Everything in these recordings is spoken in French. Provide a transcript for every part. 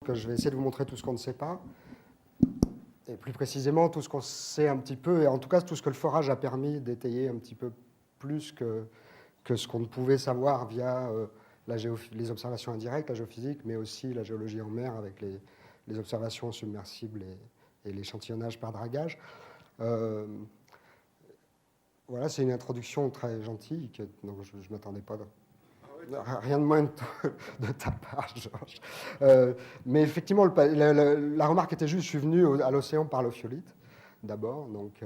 que je vais essayer de vous montrer tout ce qu'on ne sait pas, et plus précisément tout ce qu'on sait un petit peu, et en tout cas tout ce que le forage a permis d'étayer un petit peu plus que ce qu'on ne pouvait savoir via les observations indirectes, la géophysique, mais aussi la géologie en mer avec les observations submersibles et l'échantillonnage par dragage. Voilà, c'est une introduction très gentille, donc je ne m'attendais pas rien de moins de ta part, Georges. Mais effectivement, la remarque était juste, je suis venu à l'océan par l'ophiolite, d'abord. Donc,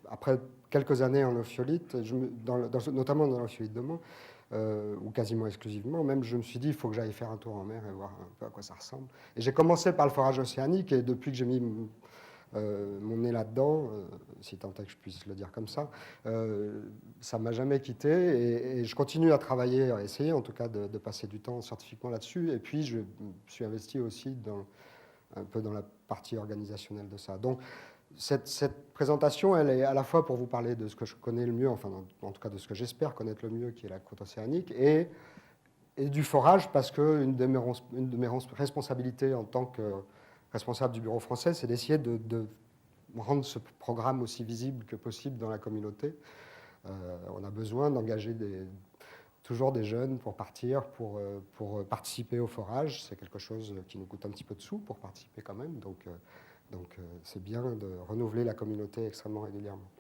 après quelques années en ophiolite, notamment dans l'ophiolite de Mans, ou quasiment exclusivement, même je me suis dit, il faut que j'aille faire un tour en mer et voir un peu à quoi ça ressemble. Et j'ai commencé par le forage océanique, et depuis que j'ai mis mon nez là-dedans, si tant est que je puisse le dire comme ça ne m'a jamais quitté, et je continue à travailler, à essayer en tout cas de passer du temps scientifiquement là-dessus, et puis je suis investi aussi un peu dans la partie organisationnelle de ça. Donc cette présentation, elle est à la fois pour vous parler de ce que je connais le mieux, enfin en tout cas de ce que j'espère connaître le mieux, qui est la côte océanique, et du forage, parce qu'une de mes responsabilités en tant que responsable du bureau français, c'est d'essayer de rendre ce programme aussi visible que possible dans la communauté. On a besoin d'engager toujours des jeunes pour partir, pour participer au forage. C'est quelque chose qui nous coûte un petit peu de sous pour participer quand même. Donc c'est bien de renouveler la communauté extrêmement régulièrement.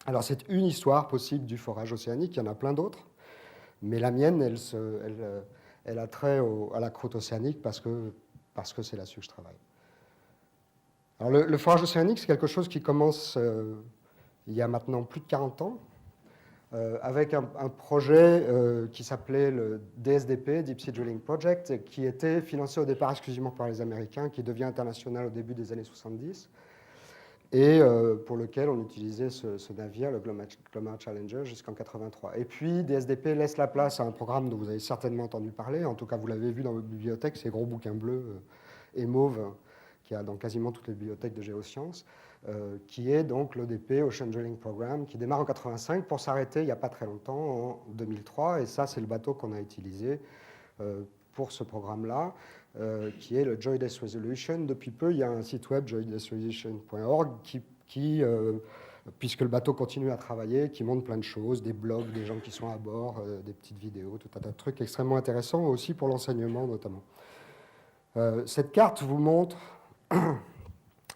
Alors c'est une histoire possible du forage océanique, il y en a plein d'autres. Mais la mienne, elle a trait à la croûte océanique parce que c'est là-dessus que je travaille. Alors le forage océanique, c'est quelque chose qui commence il y a maintenant plus de 40 ans, avec un projet qui s'appelait le DSDP, Deep Sea Drilling Project, qui était financé au départ exclusivement par les Américains, qui devient international au début des années 70, et pour lequel on utilisait ce navire, le Glomar Challenger, jusqu'en 83. Et puis DSDP laisse la place à un programme dont vous avez certainement entendu parler, en tout cas vous l'avez vu dans votre bibliothèque, ces gros bouquins bleus et mauves, qu'il y a dans quasiment toutes les bibliothèques de géosciences, qui est donc l'ODP, Ocean Drilling Program, qui démarre en 85 pour s'arrêter il n'y a pas très longtemps, en 2003. Et ça, c'est le bateau qu'on a utilisé pour ce programme-là, qui est le JOIDES Resolution. Depuis peu, il y a un site web, joidesresolution.org, puisque le bateau continue à travailler, qui montre plein de choses, des blogs, des gens qui sont à bord, des petites vidéos, tout un tas de trucs extrêmement intéressants, aussi pour l'enseignement notamment. Cette carte vous montre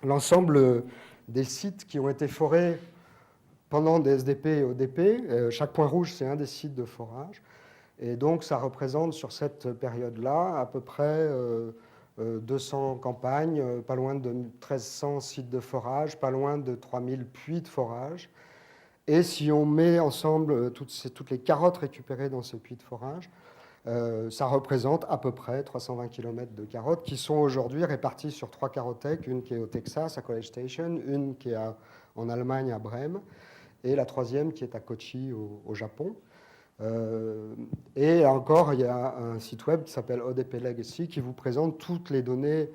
l'ensemble des sites qui ont été forés pendant DSDP et ODP. Chaque point rouge, c'est un des sites de forage. Et donc, ça représente sur cette période-là à peu près 200 campagnes, pas loin de 1300 sites de forage, pas loin de 3000 puits de forage. Et si on met ensemble toutes les carottes récupérées dans ces puits de forage, ça représente à peu près 320 km de carottes qui sont aujourd'hui réparties sur 3 carothèques, une qui est au Texas, à College Station, une qui est en Allemagne, à Brême, et la troisième qui est à Kochi, au Japon. Et encore, il y a un site web qui s'appelle ODP Legacy qui vous présente toutes les données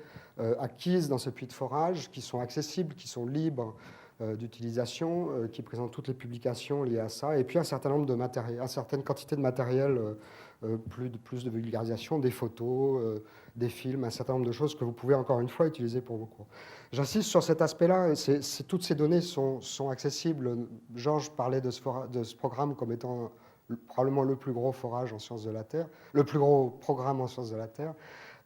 acquises dans ce puits de forage, qui sont accessibles, qui sont libres d'utilisation, qui présente toutes les publications liées à ça, et puis un certain nombre de matériel, une certaine quantité de matériel, plus de vulgarisation, des photos, des films, un certain nombre de choses que vous pouvez encore une fois utiliser pour vos cours. J'insiste sur cet aspect-là, toutes ces données sont accessibles. Georges parlait de ce programme comme étant probablement le plus gros forage en sciences de la Terre, le plus gros programme en sciences de la Terre.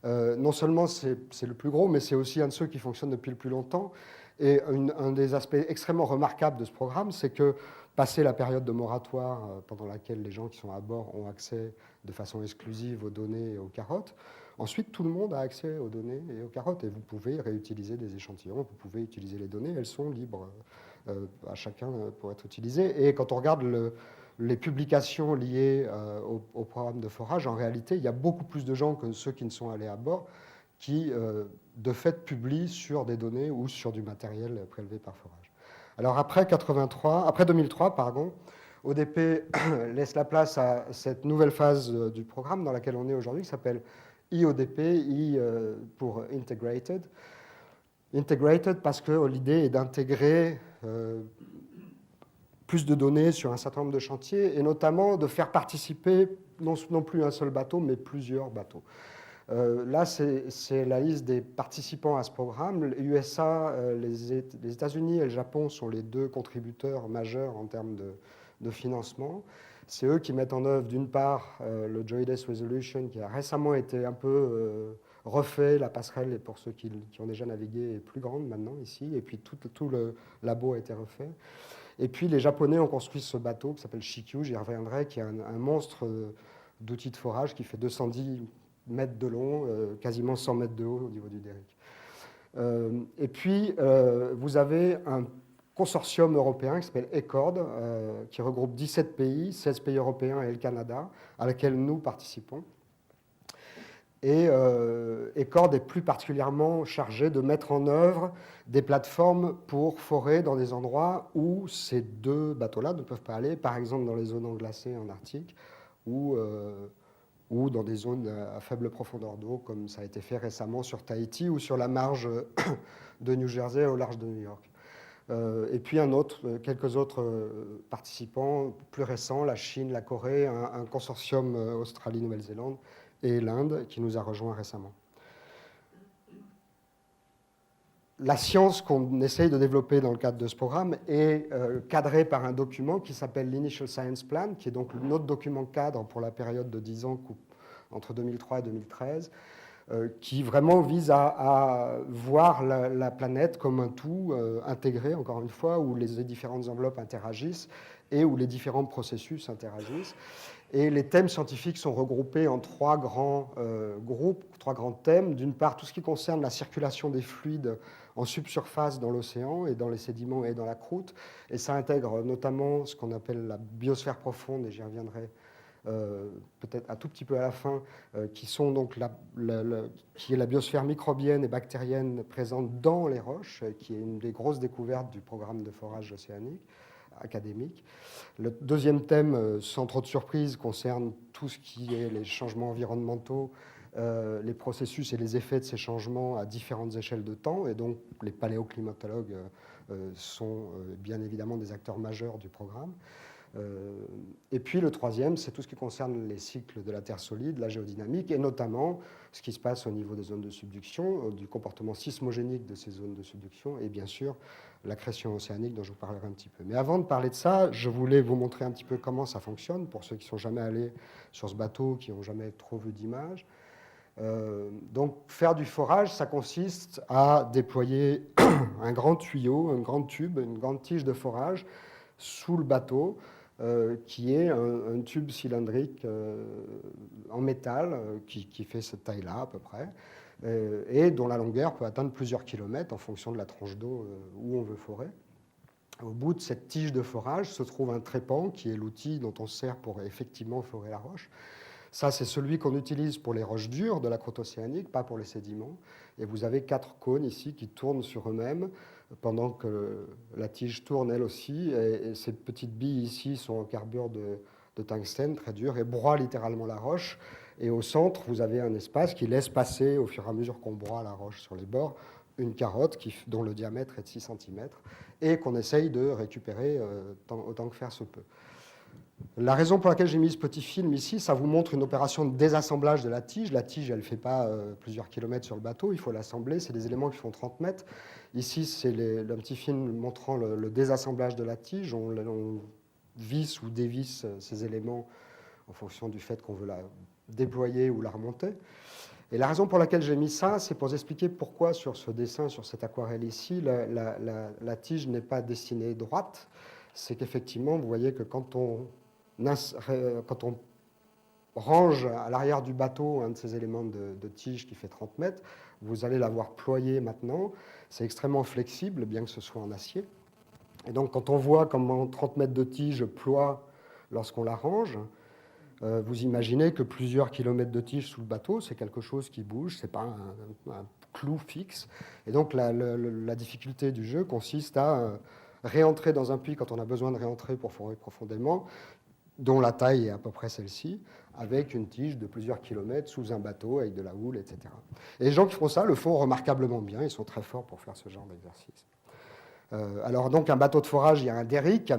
Non seulement c'est le plus gros, mais c'est aussi un de ceux qui fonctionne depuis le plus longtemps. Et un des aspects extrêmement remarquables de ce programme, c'est que, passé la période de moratoire pendant laquelle les gens qui sont à bord ont accès de façon exclusive aux données et aux carottes, ensuite tout le monde a accès aux données et aux carottes. Et vous pouvez réutiliser des échantillons, vous pouvez utiliser les données, elles sont libres à chacun pour être utilisées. Et quand on regarde les publications liées au programme de forage, en réalité, il y a beaucoup plus de gens que ceux qui ne sont allés à bord qui, de fait, publient sur des données ou sur du matériel prélevé par forage. Alors après 2003, ODP laisse la place à cette nouvelle phase du programme dans laquelle on est aujourd'hui, qui s'appelle IODP, I pour Integrated. Integrated parce que l'idée est d'intégrer plus de données sur un certain nombre de chantiers, et notamment de faire participer non plus un seul bateau, mais plusieurs bateaux. Là, c'est la liste des participants à ce programme. Les USA, les États-Unis et le Japon sont les deux contributeurs majeurs en termes de financement. C'est eux qui mettent en œuvre, d'une part, le Joint Base Resolution, qui a récemment été un peu refait. La passerelle, et pour ceux qui ont déjà navigué, est plus grande maintenant ici. Et puis tout le labo a été refait. Et puis les Japonais ont construit ce bateau qui s'appelle Shikyu, j'y reviendrai, qui est un monstre d'outil de forage qui fait 210 mètres de long, quasiment 100 mètres de haut au niveau du derrick. Et puis, vous avez un consortium européen qui s'appelle ECORD, qui regroupe 17 pays, 16 pays européens et le Canada, à laquelle nous participons. Et ECORD est plus particulièrement chargé de mettre en œuvre des plateformes pour forer dans des endroits où ces deux bateaux-là ne peuvent pas aller, par exemple dans les zones englacées en Arctique ou dans des zones à faible profondeur d'eau, comme ça a été fait récemment sur Tahiti ou sur la marge de New Jersey au large de New York. Et puis quelques autres participants plus récents, la Chine, la Corée, un consortium Australie-Nouvelle-Zélande et l'Inde qui nous a rejoints récemment. La science qu'on essaye de développer dans le cadre de ce programme est cadrée par un document qui s'appelle l'Initial Science Plan, qui est donc notre document cadre pour la période de 10 ans entre 2003 et 2013, qui vraiment vise à voir la planète comme un tout intégré, encore une fois, où les différentes enveloppes interagissent et où les différents processus interagissent. Et les thèmes scientifiques sont regroupés en trois grands groupes, trois grands thèmes. D'une part, tout ce qui concerne la circulation des fluides en subsurface dans l'océan et dans les sédiments et dans la croûte. Et ça intègre notamment ce qu'on appelle la biosphère profonde, et j'y reviendrai peut-être un tout petit peu à la fin, qui est la biosphère microbienne et bactérienne présente dans les roches, qui est une des grosses découvertes du programme de forage océanique académique. Le deuxième thème, sans trop de surprise, concerne tout ce qui est les changements environnementaux, les processus et les effets de ces changements à différentes échelles de temps. Et donc, les paléoclimatologues sont bien évidemment des acteurs majeurs du programme. Et puis le troisième, c'est tout ce qui concerne les cycles de la Terre solide, la géodynamique, et notamment ce qui se passe au niveau des zones de subduction, du comportement sismogénique de ces zones de subduction, et bien sûr l'accrétion océanique dont je vous parlerai un petit peu. Mais avant de parler de ça, je voulais vous montrer un petit peu comment ça fonctionne, pour ceux qui ne sont jamais allés sur ce bateau, qui n'ont jamais trop vu d'images. Donc faire du forage, ça consiste à déployer un grand tuyau, un grand tube, une grande tige de forage sous le bateau, qui est un tube cylindrique en métal qui fait cette taille-là à peu près, et dont la longueur peut atteindre plusieurs kilomètres en fonction de la tranche d'eau où on veut forer. Au bout de cette tige de forage se trouve un trépan, qui est l'outil dont on se sert pour effectivement forer la roche. Ça, c'est celui qu'on utilise pour les roches dures de la croûte océanique, pas pour les sédiments. Et vous avez 4 cônes ici qui tournent sur eux-mêmes pendant que la tige tourne elle aussi. Et ces petites billes ici sont en carbure de tungstène très dur et broient littéralement la roche. Et au centre, vous avez un espace qui laisse passer, au fur et à mesure qu'on broie la roche sur les bords, une carotte dont le diamètre est de 6 cm et qu'on essaye de récupérer autant que faire se peut. La raison pour laquelle j'ai mis ce petit film ici, ça vous montre une opération de désassemblage de la tige. La tige, elle ne fait pas plusieurs kilomètres sur le bateau, il faut l'assembler. C'est des éléments qui font 30 mètres. Ici, c'est un petit film montrant le désassemblage de la tige. On visse ou dévisse ces éléments en fonction du fait qu'on veut la déployer ou la remonter. Et la raison pour laquelle j'ai mis ça, c'est pour vous expliquer pourquoi sur ce dessin, sur cette aquarelle ici, la tige n'est pas dessinée droite. C'est qu'effectivement, vous voyez que quand on range à l'arrière du bateau un de ces éléments de tige qui fait 30 mètres, vous allez l'avoir ployé maintenant. C'est extrêmement flexible, bien que ce soit en acier. Et donc, quand on voit comment 30 mètres de tige ploie lorsqu'on la range, vous imaginez que plusieurs kilomètres de tige sous le bateau, c'est quelque chose qui bouge, ce n'est pas un clou fixe. Et donc, la difficulté du jeu consiste à réentrer dans un puits quand on a besoin de réentrer pour forer profondément, dont la taille est à peu près celle-ci, avec une tige de plusieurs kilomètres sous un bateau, avec de la houle, etc. Et les gens qui font ça le font remarquablement bien, ils sont très forts pour faire ce genre d'exercice. Alors donc un bateau de forage, il y a un derrick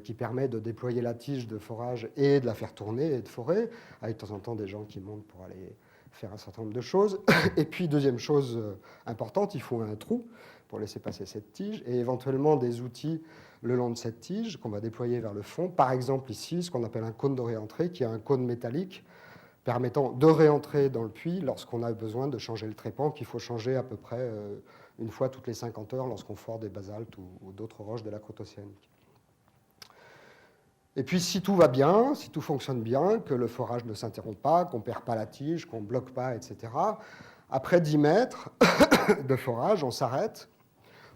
qui permet de déployer la tige de forage et de la faire tourner et de forer, avec de temps en temps des gens qui montent pour aller faire un certain nombre de choses. Et puis, deuxième chose importante, il faut un trou pour laisser passer cette tige, et éventuellement des outils le long de cette tige qu'on va déployer vers le fond. Par exemple, ici, ce qu'on appelle un cône de réentrée, qui est un cône métallique permettant de réentrer dans le puits lorsqu'on a besoin de changer le trépan, qu'il faut changer à peu près une fois toutes les 50 heures lorsqu'on fore des basaltes ou d'autres roches de la croûte océanique. Et puis, si tout va bien, si tout fonctionne bien, que le forage ne s'interrompt pas, qu'on ne perd pas la tige, qu'on ne bloque pas, etc., après 10 mètres de forage, on s'arrête,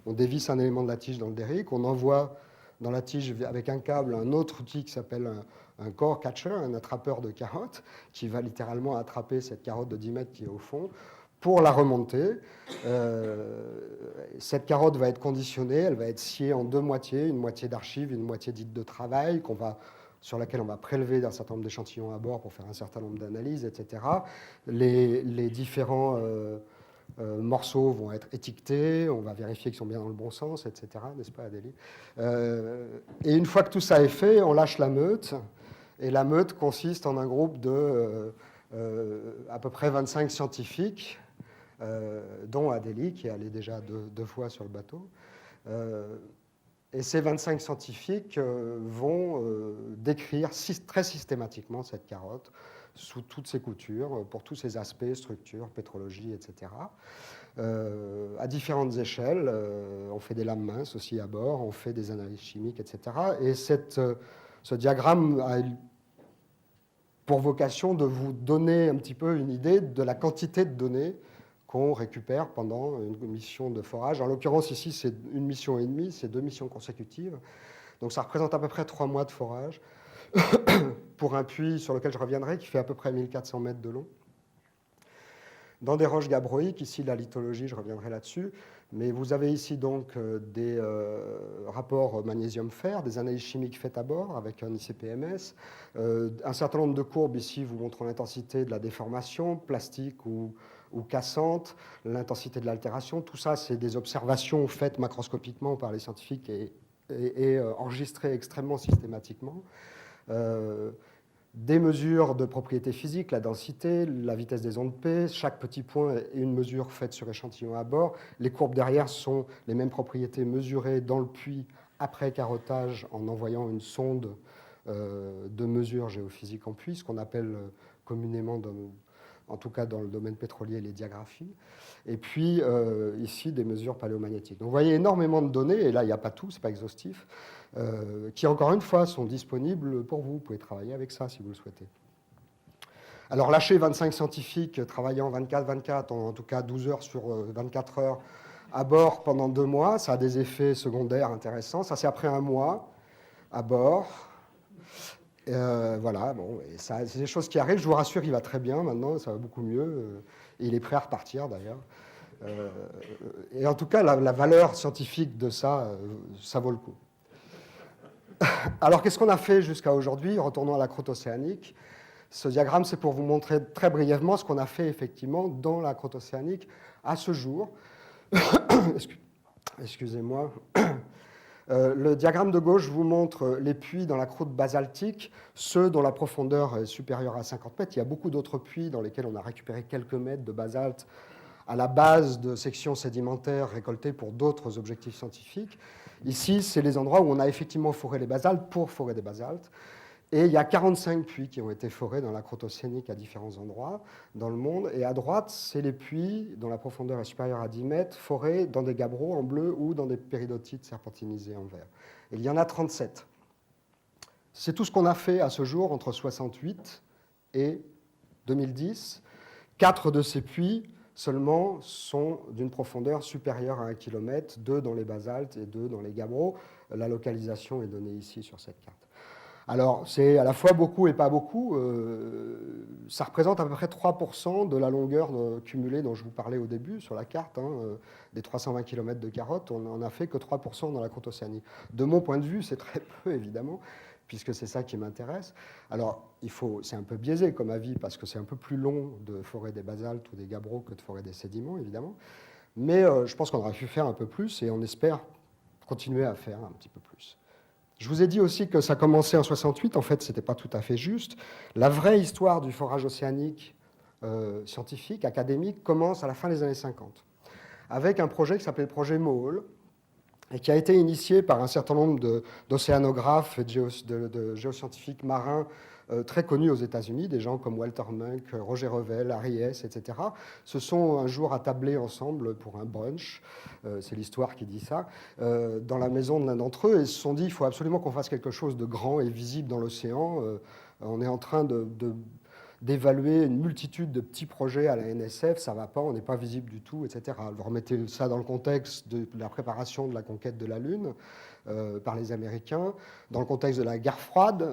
on dévisse un élément de la tige dans le derrick, on envoie dans la tige avec un câble un autre outil qui s'appelle un core catcher, un attrapeur de carottes, qui va littéralement attraper cette carotte de 10 mètres qui est au fond, pour la remonter. Cette carotte va être conditionnée, elle va être sciée en deux moitiés, une moitié d'archives, une moitié dite de travail, sur laquelle on va prélever un certain nombre d'échantillons à bord pour faire un certain nombre d'analyses, etc. Les différents morceaux vont être étiquetés, on va vérifier qu'ils sont bien dans le bon sens, etc. N'est-ce pas, Adélie? Et une fois que tout ça est fait, on lâche la meute. Et la meute consiste en un groupe de à peu près 25 scientifiques, dont Adélie, qui est allée déjà deux fois sur le bateau. Et ces 25 scientifiques vont décrire très systématiquement cette carotte sous toutes ses coutures, pour tous ses aspects, structure, pétrologie, etc. À différentes échelles, on fait des lames minces aussi à bord, on fait des analyses chimiques, etc. Et ce diagramme a pour vocation de vous donner un petit peu une idée de la quantité de données qu'on récupère pendant une mission de forage. En l'occurrence, ici, c'est une mission et demie, c'est 2 missions consécutives. Donc ça représente à peu près 3 mois de forage pour un puits sur lequel je reviendrai, qui fait à peu près 1400 mètres de long. Dans des roches gabbroïques, ici la lithologie, je reviendrai là-dessus, mais vous avez ici donc des rapports magnésium-fer, des analyses chimiques faites à bord avec un ICP-MS, un certain nombre de courbes ici vous montrant l'intensité de la déformation, plastique ou cassante, l'intensité de l'altération. Tout ça, c'est des observations faites macroscopiquement par les scientifiques et enregistrées extrêmement systématiquement. Des mesures de propriétés physiques, la densité, la vitesse des ondes P, chaque petit point est une mesure faite sur échantillon à bord. Les courbes derrière sont les mêmes propriétés mesurées dans le puits après carottage en envoyant une sonde de mesure géophysique en puits, ce qu'on appelle communément, en tout cas dans le domaine pétrolier, les diagraphies. Et puis ici, des mesures paléomagnétiques. Donc vous voyez énormément de données, et là il n'y a pas tout, ce n'est pas exhaustif, qui encore une fois sont disponibles pour vous. Vous pouvez travailler avec ça si vous le souhaitez. Alors lâcher 25 scientifiques travaillant 24-24, en tout cas 12 heures sur 24 heures à bord pendant 2 mois, ça a des effets secondaires intéressants. Ça c'est après 1 mois à bord. Voilà, bon, c'est des choses qui arrivent. Je vous rassure, il va très bien maintenant, ça va beaucoup mieux. Et il est prêt à repartir d'ailleurs. Et en tout cas, la valeur scientifique de ça, ça vaut le coup. Alors, qu'est-ce qu'on a fait jusqu'à aujourd'hui? Retournons à la croûte océanique. Ce diagramme, c'est pour vous montrer très brièvement ce qu'on a fait effectivement dans la croûte océanique à ce jour. Excusez-moi. Le diagramme de gauche vous montre les puits dans la croûte basaltique, ceux dont la profondeur est supérieure à 50 mètres. Il y a beaucoup d'autres puits dans lesquels on a récupéré quelques mètres de basalte à la base de sections sédimentaires récoltées pour d'autres objectifs scientifiques. Ici, c'est les endroits où on a effectivement foré les basaltes pour forer des basaltes. Et il y a 45 puits qui ont été forés dans la croûte océanique à différents endroits dans le monde. Et à droite, c'est les puits dont la profondeur est supérieure à 10 mètres, forés dans des gabbros en bleu ou dans des péridotites serpentinisés en vert. Et il y en a 37. C'est tout ce qu'on a fait à ce jour entre 68 et 2010. 4 de ces puits seulement sont d'une profondeur supérieure à 1 km, 2 dans les basaltes et 2 dans les gabbros. La localisation est donnée ici sur cette carte. Alors, c'est à la fois beaucoup et pas beaucoup. Ça représente à peu près 3% de la longueur cumulée dont je vous parlais au début sur la carte. Des 320 km de carottes, on n'en a fait que 3% dans la croûte océanique. De mon point de vue, c'est très peu, évidemment, puisque c'est ça qui m'intéresse. Alors, c'est un peu biaisé comme avis, parce que c'est un peu plus long de forer des basaltes ou des gabbros que de forer des sédiments, évidemment. Mais je pense qu'on aurait pu faire un peu plus, et on espère continuer à faire un petit peu plus. Je vous ai dit aussi que ça commençait en 68. En fait, ce n'était pas tout à fait juste. La vraie histoire du forage océanique scientifique, académique, commence à la fin des années 50, avec un projet qui s'appelait le projet MOHOL, et qui a été initié par un certain nombre d'océanographes et de géoscientifiques marins très connus aux États-Unis, des gens comme Walter Munk, Roger Revel, Harry Hess, etc., se sont un jour attablés ensemble pour un brunch, c'est l'histoire qui dit ça, dans la maison de l'un d'entre eux, et se sont dit il faut absolument qu'on fasse quelque chose de grand et visible dans l'océan. On est en train d'évaluer une multitude de petits projets à la NSF, ça ne va pas, on n'est pas visible du tout, etc. Vous remettez ça dans le contexte de la préparation de la conquête de la Lune par les Américains, dans le contexte de la guerre froide.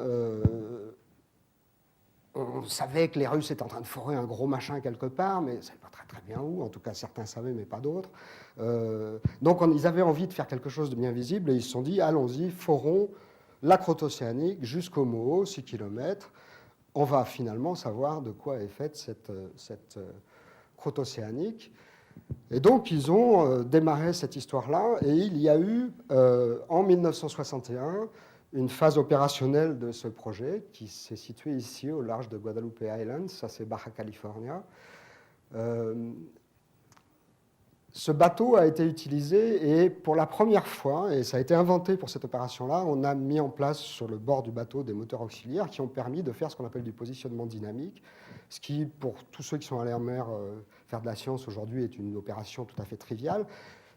On savait que les Russes étaient en train de forer un gros machin quelque part, mais on ne savait pas très bien où, en tout cas certains savaient, mais pas d'autres. Donc ils avaient envie de faire quelque chose de bien visible, et ils se sont dit, allons-y, forons la croûte océanique jusqu'au Moho, 6 km. On va finalement savoir de quoi est faite cette croûte océanique. Et donc, ils ont démarré cette histoire-là, et il y a eu, en 1961, une phase opérationnelle de ce projet qui s'est située ici, au large de Guadalupe Island, ça c'est Baja California. Ce bateau a été utilisé et pour la première fois, et ça a été inventé pour cette opération-là, on a mis en place sur le bord du bateau des moteurs auxiliaires qui ont permis de faire ce qu'on appelle du positionnement dynamique, ce qui, pour tous ceux qui sont allés en mer faire de la science aujourd'hui, est une opération tout à fait triviale.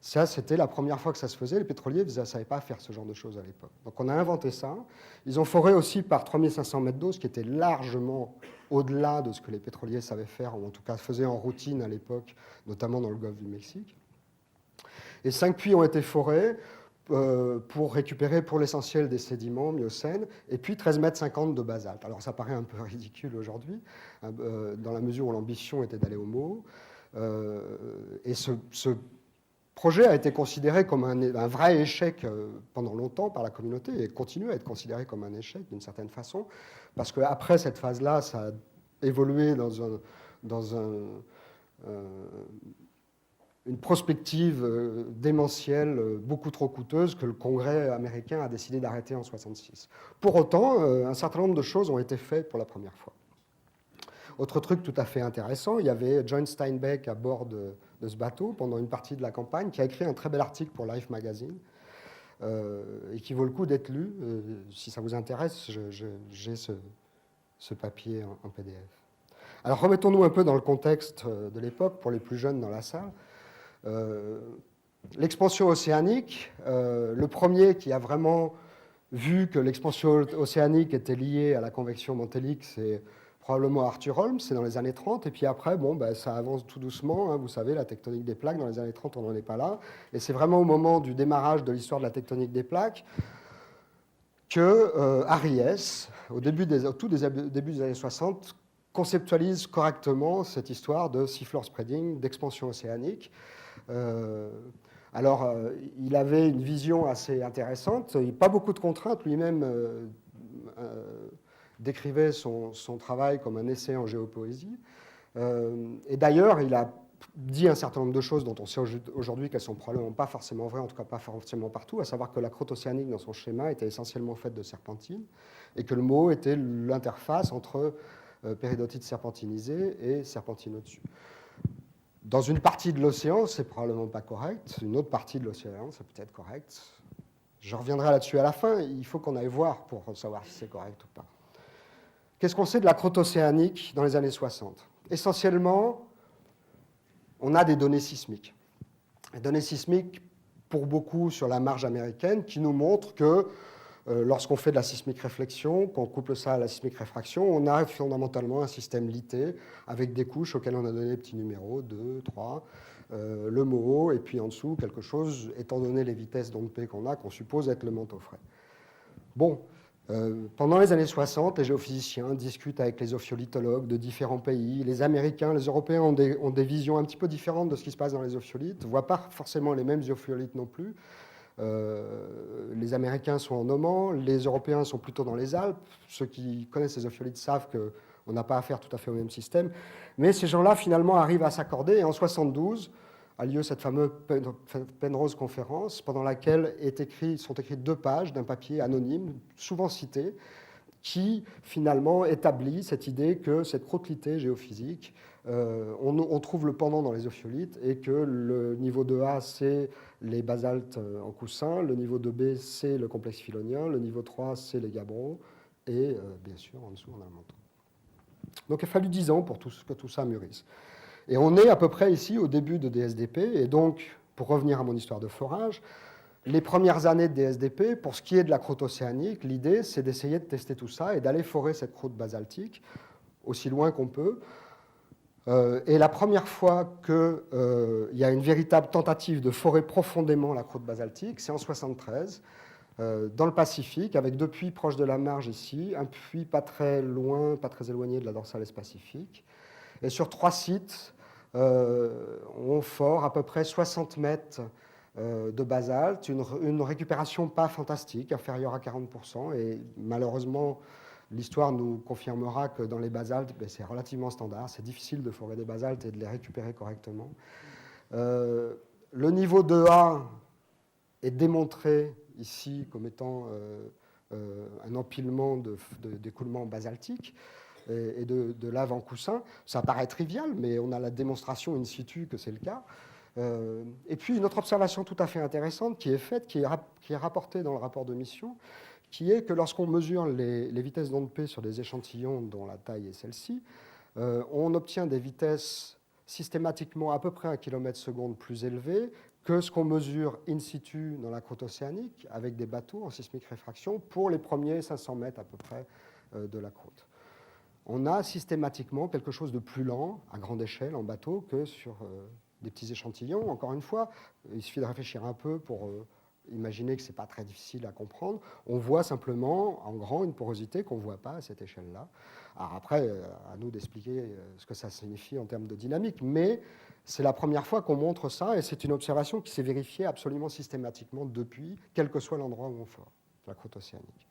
Ça, c'était la première fois que ça se faisait. Les pétroliers ne savaient pas faire ce genre de choses à l'époque. Donc on a inventé ça. Ils ont foré aussi par 3500 mètres d'eau, ce qui était largement au-delà de ce que les pétroliers savaient faire, ou en tout cas faisaient en routine à l'époque, notamment dans le golfe du Mexique. Et 5 puits ont été forés pour récupérer pour l'essentiel des sédiments miocènes, et puis 13,50 m de basalte. Alors ça paraît un peu ridicule aujourd'hui, dans la mesure où l'ambition était d'aller au Moho. Et ce projet a été considéré comme un vrai échec pendant longtemps par la communauté, et continue à être considéré comme un échec d'une certaine façon, parce qu'après cette phase-là, ça a évolué dans une prospective démentielle beaucoup trop coûteuse que le Congrès américain a décidé d'arrêter en 1966. Pour autant, un certain nombre de choses ont été faites pour la première fois. Autre truc tout à fait intéressant, il y avait John Steinbeck à bord de ce bateau pendant une partie de la campagne, qui a écrit un très bel article pour Life Magazine, et qui vaut le coup d'être lu. Si ça vous intéresse, j'ai ce papier en PDF. Alors remettons-nous un peu dans le contexte de l'époque, pour les plus jeunes dans la salle. L'expansion océanique, le premier qui a vraiment vu que l'expansion océanique était liée à la convection mantélique, c'est probablement Arthur Holmes, c'est dans les années 30, et puis après, ça avance tout doucement, hein, vous savez, la tectonique des plaques, dans les années 30, on n'en est pas là, et c'est vraiment au moment du démarrage de l'histoire de la tectonique des plaques que Harry Hess, au début des années 60, conceptualise correctement cette histoire de seafloor spreading, d'expansion océanique. Il avait une vision assez intéressante, pas beaucoup de contraintes, lui-même décrivait son travail comme un essai en géopoésie. Et d'ailleurs, il a dit un certain nombre de choses dont on sait aujourd'hui qu'elles ne sont probablement pas forcément vraies, en tout cas pas forcément partout, à savoir que la croûte océanique dans son schéma était essentiellement faite de serpentine, et que le Moho était l'interface entre péridotite serpentinisée et serpentine au-dessus. Dans une partie de l'océan, c'est probablement pas correct. Une autre partie de l'océan, ça peut être correct. Je reviendrai là-dessus à la fin. Il faut qu'on aille voir pour savoir si c'est correct ou pas. Qu'est-ce qu'on sait de la croûte océanique dans les années 60 ? Essentiellement, on a des données sismiques. Des données sismiques, pour beaucoup, sur la marge américaine, qui nous montrent que lorsqu'on fait de la sismique réflexion, qu'on couple ça à la sismique réfraction, on a fondamentalement un système lité avec des couches auxquelles on a donné des petits numéros, 2, 3, le Moho, et puis en dessous, quelque chose, étant donné les vitesses d'onde P qu'on a, qu'on suppose être le manteau frais. Bon, pendant les années 60, les géophysiciens discutent avec les ophiolitologues de différents pays. Les Américains, les Européens ont des visions un petit peu différentes de ce qui se passe dans les ophiolites, ne voient pas forcément les mêmes ophiolites non plus. Les Américains sont en Oman, les Européens sont plutôt dans les Alpes. Ceux qui connaissent les ophiolites savent qu'on n'a pas affaire tout à fait au même système. Mais ces gens-là, finalement, arrivent à s'accorder. Et en 1972, a lieu cette fameuse Penrose Conférence, pendant laquelle sont écrites 2 pages d'un papier anonyme, souvent cité, qui finalement établit cette idée que cette croûte litée géophysique, on trouve le pendant dans les ophiolites et que le niveau 2A, c'est les basaltes en coussin, le niveau 2B, c'est le complexe philonien, le niveau 3, c'est les gabbros, et bien sûr, en dessous, on a le manteau. Donc il a fallu 10 ans pour que tout ça mûrisse. Et on est à peu près ici au début de DSDP, et donc, pour revenir à mon histoire de forage, les premières années de DSDP, pour ce qui est de la croûte océanique, l'idée, c'est d'essayer de tester tout ça et d'aller forer cette croûte basaltique aussi loin qu'on peut. Et la première fois qu'il y a une véritable tentative de forer profondément la croûte basaltique, c'est en 1973, dans le Pacifique, avec deux puits proches de la marge ici, un puits pas très loin, pas très éloigné de la dorsale Est-Pacifique. Et sur 3 sites, on fore à peu près 60 mètres de basalte, une récupération pas fantastique, inférieure à 40%, et malheureusement, l'histoire nous confirmera que dans les basaltes, c'est relativement standard, c'est difficile de forer des basaltes et de les récupérer correctement. Le niveau 2A est démontré ici comme étant un empilement d'écoulement basaltique et de lave en coussin. Ça paraît trivial, mais on a la démonstration in situ que c'est le cas. Et puis une autre observation tout à fait intéressante qui est faite, qui est rapportée dans le rapport de mission, qui est que lorsqu'on mesure les vitesses d'onde P sur des échantillons dont la taille est celle-ci, on obtient des vitesses systématiquement à peu près 1 km/s plus élevées que ce qu'on mesure in situ dans la croûte océanique avec des bateaux en sismique réfraction pour les premiers 500 mètres à peu près de la croûte. On a systématiquement quelque chose de plus lent à grande échelle en bateau que sur des petits échantillons. Encore une fois, il suffit de réfléchir un peu pour imaginer que ce n'est pas très difficile à comprendre. On voit simplement en grand une porosité qu'on ne voit pas à cette échelle-là. Alors après, à nous d'expliquer ce que ça signifie en termes de dynamique, mais c'est la première fois qu'on montre ça, et c'est une observation qui s'est vérifiée absolument systématiquement depuis, quel que soit l'endroit où on fore, la croûte océanique.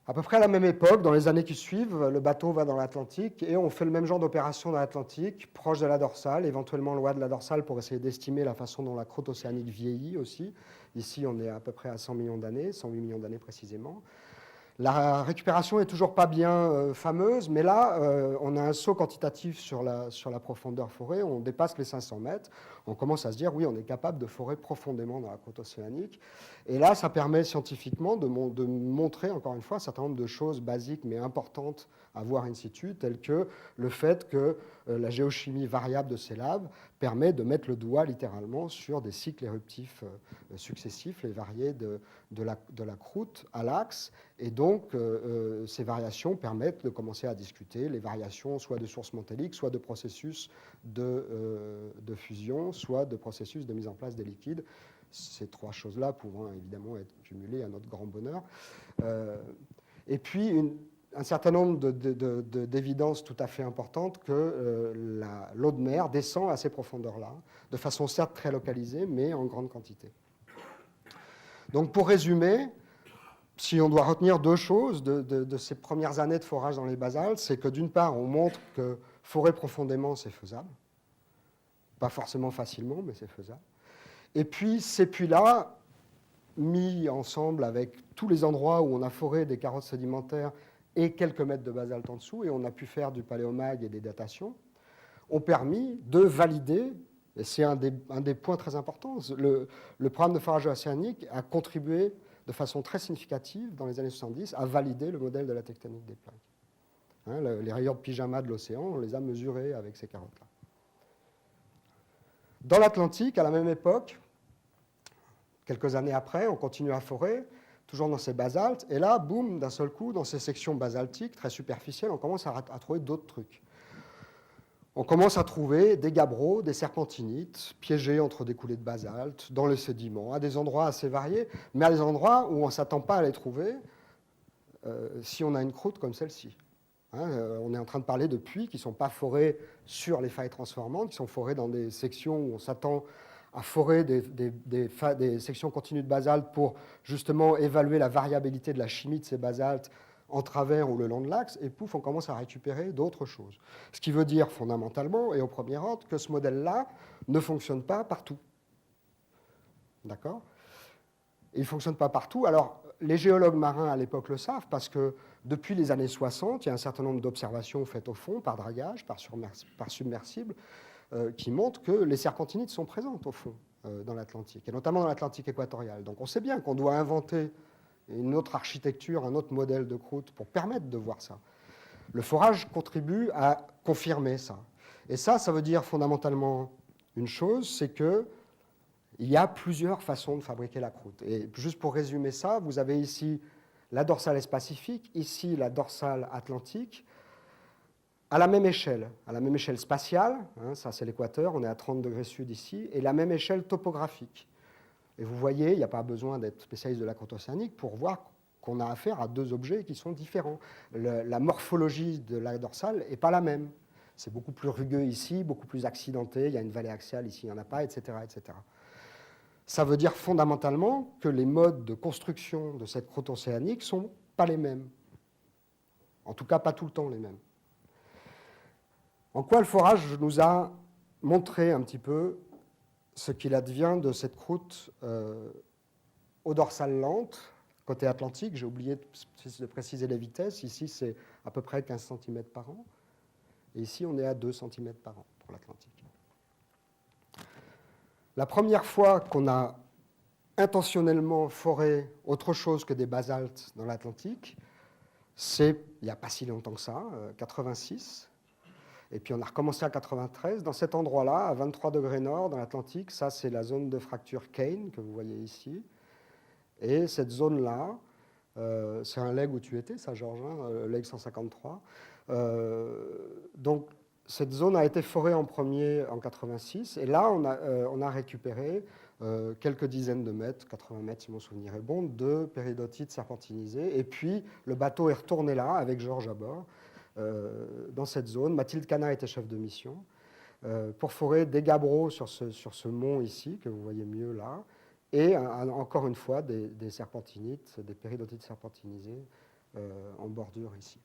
À peu près à la même époque, dans les années qui suivent, le bateau va dans l'Atlantique et on fait le même genre d'opération dans l'Atlantique, proche de la dorsale, éventuellement loin de la dorsale pour essayer d'estimer la façon dont la croûte océanique vieillit aussi. Ici, on est à peu près à 100 millions d'années, 108 millions d'années précisément. La récupération n'est toujours pas bien fameuse, mais là, on a un saut quantitatif sur la profondeur forée, on dépasse les 500 mètres, on commence à se dire, oui, on est capable de forer profondément dans la croûte océanique. Et là, ça permet scientifiquement de montrer, encore une fois, un certain nombre de choses basiques mais importantes à voir in situ, telles que le fait que la géochimie variable de ces laves permet de mettre le doigt littéralement sur des cycles éruptifs successifs, les variés de la croûte à l'axe. Et donc, ces variations permettent de commencer à discuter les variations soit de sources mantéliques, soit de processus de fusion, soit de processus de mise en place des liquides. Ces trois choses-là pouvant évidemment être cumulées à notre grand bonheur. Et puis, un certain nombre d'évidences tout à fait importantes que l'eau de mer descend à ces profondeurs-là, de façon certes très localisée, mais en grande quantité. Donc, pour résumer, si on doit retenir deux choses de ces premières années de forage dans les basaltes, c'est que d'une part, on montre que forer profondément, c'est faisable. Pas forcément facilement, mais c'est faisable. Et puis, ces puits-là, mis ensemble avec tous les endroits où on a foré des carottes sédimentaires et quelques mètres de basalte en dessous, et on a pu faire du paléomag et des datations, ont permis de valider, et c'est un des points très importants, le programme de forage océanique a contribué de façon très significative, dans les années 70, à valider le modèle de la tectonique des plaques. Hein, les rayures de pyjama de l'océan, on les a mesurées avec ces carottes-là. Dans l'Atlantique, à la même époque, quelques années après, on continue à forer, toujours dans ces basaltes, et là, boum, d'un seul coup, dans ces sections basaltiques très superficielles, on commence à trouver d'autres trucs. On commence à trouver des gabbros, des serpentinites, piégés entre des coulées de basalte, dans les sédiments, à des endroits assez variés, mais à des endroits où on ne s'attend pas à les trouver si on a une croûte comme celle-ci. Hein, on est en train de parler de puits qui ne sont pas forés sur les failles transformantes, qui sont forés dans des sections où on s'attend à forer des sections continues de basalte pour justement évaluer la variabilité de la chimie de ces basaltes en travers ou le long de l'axe, et pouf, on commence à récupérer d'autres choses. Ce qui veut dire fondamentalement, et au premier ordre, que ce modèle-là ne fonctionne pas partout. D'accord ? Il ne fonctionne pas partout. Alors, les géologues marins à l'époque le savent parce que depuis les années 60, il y a un certain nombre d'observations faites au fond par dragage, par submersible, qui montrent que les serpentinites sont présentes au fond dans l'Atlantique, et notamment dans l'Atlantique équatorial. Donc on sait bien qu'on doit inventer une autre architecture, un autre modèle de croûte pour permettre de voir ça. Le forage contribue à confirmer ça. Et ça veut dire fondamentalement une chose, c'est que il y a plusieurs façons de fabriquer la croûte. Et juste pour résumer ça, vous avez ici la dorsale est-pacifique, ici la dorsale atlantique, à la même échelle spatiale, hein, ça c'est l'équateur, on est à 30 degrés sud ici, et la même échelle topographique. Et vous voyez, il n'y a pas besoin d'être spécialiste de la croûte océanique pour voir qu'on a affaire à deux objets qui sont différents. La morphologie de la dorsale n'est pas la même. C'est beaucoup plus rugueux ici, beaucoup plus accidenté, il y a une vallée axiale, ici il n'y en a pas, etc., etc. Ça veut dire fondamentalement que les modes de construction de cette croûte océanique ne sont pas les mêmes. En tout cas, pas tout le temps les mêmes. En quoi le forage nous a montré un petit peu ce qu'il advient de cette croûte au dorsale lente, côté atlantique. J'ai oublié de préciser les vitesses. Ici, c'est à peu près 15 cm par an. Et ici, on est à 2 cm par an pour l'Atlantique. La première fois qu'on a intentionnellement foré autre chose que des basaltes dans l'Atlantique, c'est il n'y a pas si longtemps que ça, 86. Et puis on a recommencé à 93. Dans cet endroit-là, à 23 degrés nord, dans l'Atlantique, ça c'est la zone de fracture Kane que vous voyez ici. Et cette zone-là, c'est un leg où tu étais, ça Georges, hein, leg 153. Donc cette zone a été forée en premier en 86, et là on a récupéré quelques dizaines de mètres, 80 mètres si mon souvenir est bon, de péridotite serpentinisée. Et puis le bateau est retourné là avec Georges à bord, dans cette zone. Mathilde Cana était chef de mission, pour forer des gabbros sur ce mont ici, que vous voyez mieux là, et encore une fois des serpentinites, des péridotites serpentinisées en bordure ici.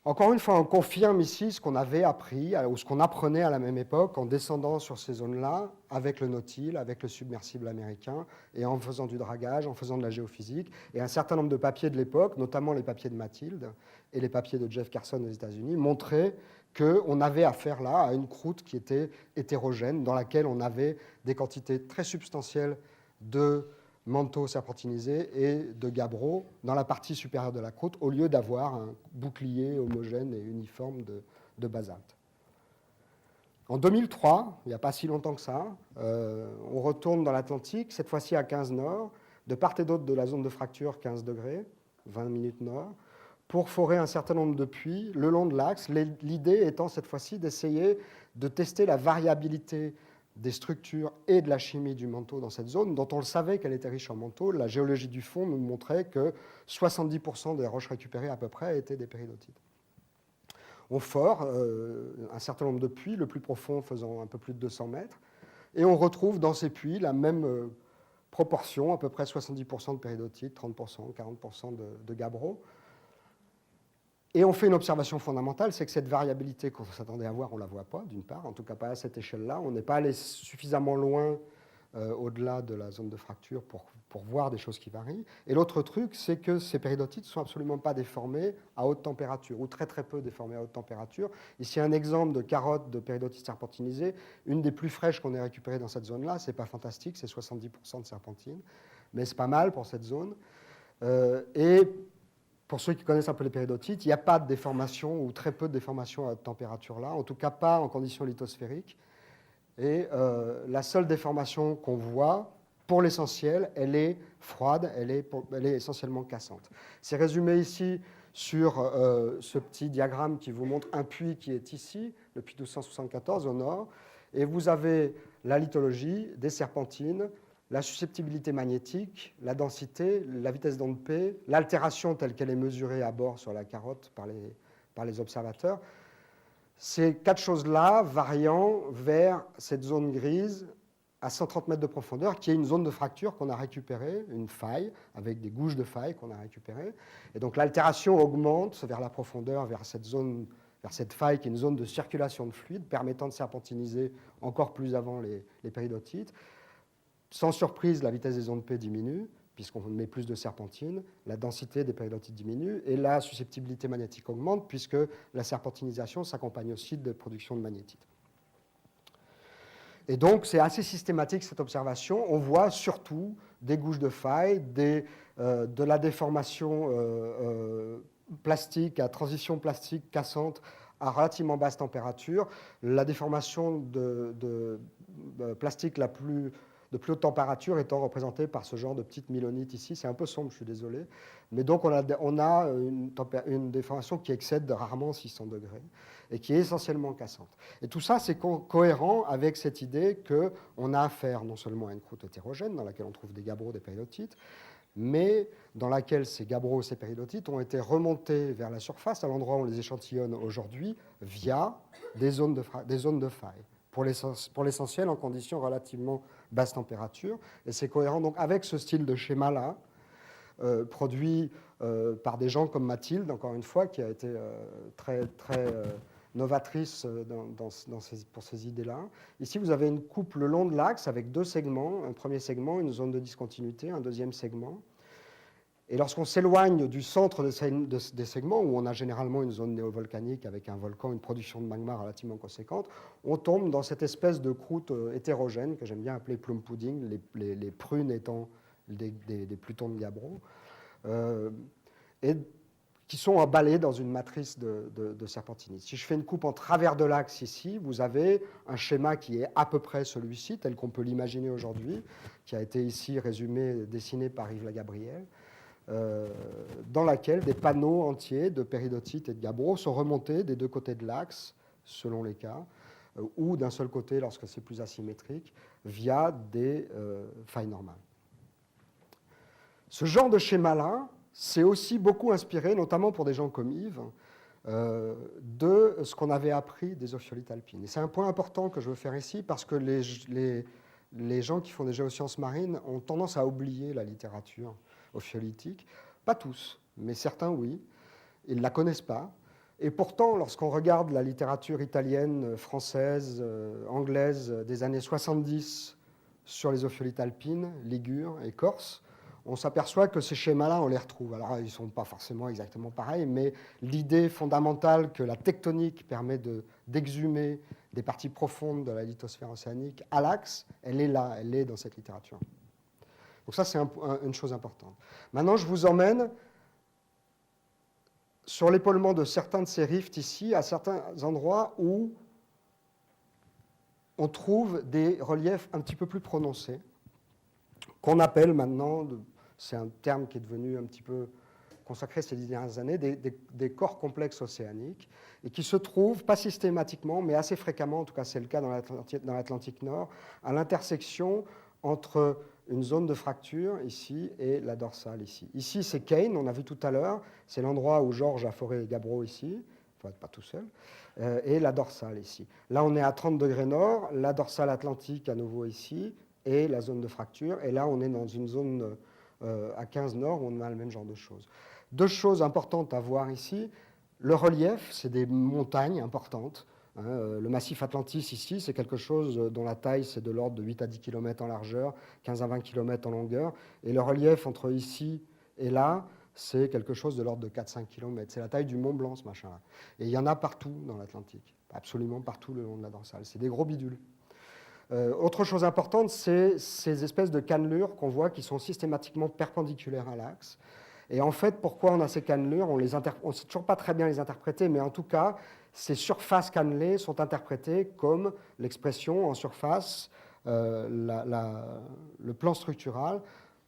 Encore une fois, on confirme ici ce qu'on avait appris, ou ce qu'on apprenait à la même époque en descendant sur ces zones-là avec le Nautile, avec le submersible américain, et en faisant du dragage, en faisant de la géophysique. Et un certain nombre de papiers de l'époque, notamment les papiers de Mathilde et les papiers de Jeff Carson aux États-Unis, montraient qu'on avait affaire là à une croûte qui était hétérogène, dans laquelle on avait des quantités très substantielles de manteaux serpentinisés et de gabbros dans la partie supérieure de la croûte, au lieu d'avoir un bouclier homogène et uniforme de basalte. En 2003, il n'y a pas si longtemps que ça, on retourne dans l'Atlantique, cette fois-ci à 15 nord, de part et d'autre de la zone de fracture 15 degrés, 20 minutes nord, pour forer un certain nombre de puits le long de l'axe, l'idée étant cette fois-ci d'essayer de tester la variabilité des structures et de la chimie du manteau dans cette zone, dont on le savait qu'elle était riche en manteaux. La géologie du fond nous montrait que 70% des roches récupérées à peu près étaient des péridotites. On fore un certain nombre de puits, le plus profond faisant un peu plus de 200 mètres, et on retrouve dans ces puits la même proportion, à peu près 70% de péridotites, 30%, 40% de gabbros. Et on fait une observation fondamentale, c'est que cette variabilité qu'on s'attendait à voir, on ne la voit pas, d'une part, en tout cas pas à cette échelle-là. On n'est pas allé suffisamment loin au-delà de la zone de fracture pour voir des choses qui varient. Et l'autre truc, c'est que ces péridotites ne sont absolument pas déformées à haute température, ou très très peu déformées à haute température. Ici, un exemple de carotte de péridotite serpentinisée, une des plus fraîches qu'on ait récupérées dans cette zone-là. Ce n'est pas fantastique, c'est 70% de serpentine, mais c'est pas mal pour cette zone. Et pour ceux qui connaissent un peu les péridotites, il n'y a pas de déformation ou très peu de déformation à haute température là, en tout cas pas en conditions lithosphériques. Et la seule déformation qu'on voit, pour l'essentiel, elle est froide, elle est essentiellement cassante. C'est résumé ici sur ce petit diagramme qui vous montre un puits qui est ici, le puits 1274 au nord, et vous avez la lithologie des serpentines, la susceptibilité magnétique, la densité, la vitesse d'onde P, l'altération telle qu'elle est mesurée à bord sur la carotte par les observateurs. Ces quatre choses-là variant vers cette zone grise à 130 mètres de profondeur, qui est une zone de fracture qu'on a récupérée, une faille, avec des gouges de faille qu'on a récupérées. Et donc l'altération augmente vers la profondeur, vers cette faille qui est une zone de circulation de fluide, permettant de serpentiniser encore plus avant les péridotites. Sans surprise, la vitesse des ondes P diminue, puisqu'on met plus de serpentine, la densité des péridotites diminue, et la susceptibilité magnétique augmente, puisque la serpentinisation s'accompagne aussi de production de magnétite. Et donc, c'est assez systématique cette observation. On voit surtout des gouges de faille, de la déformation plastique, à transition plastique cassante à relativement basse température. La déformation de plastique de plus haute température étant représentée par ce genre de petite milonite ici. C'est un peu sombre, je suis désolé. Mais donc, on a une déformation qui excède rarement 600 degrés et qui est essentiellement cassante. Et tout ça, c'est cohérent avec cette idée qu'on a affaire non seulement à une croûte hétérogène, dans laquelle on trouve des gabbros, des péridotites, mais dans laquelle ces gabbros, ces péridotites ont été remontés vers la surface, à l'endroit où on les échantillonne aujourd'hui, via des zones de faille, pour l'essentiel en conditions relativement basse température. Et c'est cohérent donc avec ce style de schéma-là, produit par des gens comme Mathilde, encore une fois, qui a été très novatrice pour ces idées-là. Ici, vous avez une coupe le long de l'axe avec deux segments. Un premier segment, une zone de discontinuité, un deuxième segment. Et lorsqu'on s'éloigne du centre des segments, où on a généralement une zone néovolcanique avec un volcan, une production de magma relativement conséquente, on tombe dans cette espèce de croûte hétérogène que j'aime bien appeler plum pudding, les prunes étant des plutons de gabbro, et qui sont emballés dans une matrice de serpentinite. Si je fais une coupe en travers de l'axe ici, vous avez un schéma qui est à peu près celui-ci, tel qu'on peut l'imaginer aujourd'hui, qui a été ici résumé, dessiné par Yves Lagabriel, dans laquelle des panneaux entiers de péridotites et de gabbros sont remontés des deux côtés de l'axe, selon les cas, ou d'un seul côté lorsque c'est plus asymétrique, via des failles normales. Ce genre de schéma-là, c'est aussi beaucoup inspiré, notamment pour des gens comme Yves, de ce qu'on avait appris des ophiolites alpines. Et c'est un point important que je veux faire ici, parce que les gens qui font des géosciences marines ont tendance à oublier la littérature ophiolitique. Pas tous, mais certains oui. Ils ne la connaissent pas. Et pourtant, lorsqu'on regarde la littérature italienne, française, anglaise des années 70 sur les ophiolites alpines, ligures et corses, on s'aperçoit que ces schémas-là, on les retrouve. Alors, ils ne sont pas forcément exactement pareils, mais l'idée fondamentale que la tectonique permet d'exhumer des parties profondes de la lithosphère océanique à l'axe, elle est là, elle est dans cette littérature. Donc ça, c'est une chose importante. Maintenant, je vous emmène sur l'épaulement de certains de ces rifts ici, à certains endroits où on trouve des reliefs un petit peu plus prononcés, qu'on appelle maintenant, c'est un terme qui est devenu un petit peu consacré ces dernières années, des corps complexes océaniques, et qui se trouvent, pas systématiquement, mais assez fréquemment, en tout cas c'est le cas dans l'Atlantique Nord, à l'intersection entre une zone de fracture ici et la dorsale ici. Ici c'est Kane, on a vu tout à l'heure, c'est l'endroit où Georges a foré Gabbro ici, il ne faut être pas tout seul, et la dorsale ici. Là on est à 30 degrés nord, la dorsale atlantique à nouveau ici, et la zone de fracture, et là on est dans une zone à 15 nord où on a le même genre de choses. Deux choses importantes à voir ici, le relief, c'est des montagnes importantes. Le massif Atlantis ici, c'est quelque chose dont la taille, c'est de l'ordre de 8 à 10 km en largeur, 15 à 20 km en longueur. Et le relief entre ici et là, c'est quelque chose de l'ordre de 4-5 km. C'est la taille du Mont Blanc, ce machin-là. Et il y en a partout dans l'Atlantique, absolument partout le long de la dorsale. C'est des gros bidules. Autre chose importante, c'est ces espèces de cannelures qu'on voit qui sont systématiquement perpendiculaires à l'axe. Et en fait, pourquoi on a ces cannelures? On ne sait toujours pas très bien les interpréter, mais en tout cas, ces surfaces cannelées sont interprétées comme l'expression en surface, le plan structural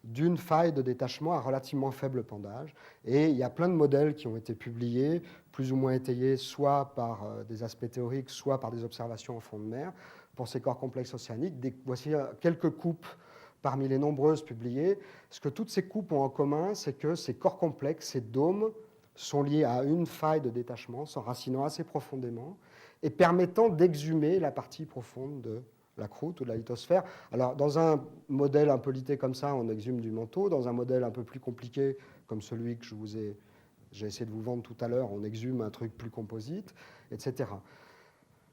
d'une faille de détachement à relativement faible pendage. Et il y a plein de modèles qui ont été publiés, plus ou moins étayés, soit par des aspects théoriques, soit par des observations en fond de mer, pour ces corps complexes océaniques. Voici quelques coupes parmi les nombreuses publiées. Ce que toutes ces coupes ont en commun, c'est que ces corps complexes, ces dômes, sont liés à une faille de détachement, s'enracinant assez profondément et permettant d'exhumer la partie profonde de la croûte ou de la lithosphère. Alors, dans un modèle un peu lité comme ça, on exhume du manteau. Dans un modèle un peu plus compliqué, comme celui que j'ai essayé de vous vendre tout à l'heure, on exhume un truc plus composite, etc.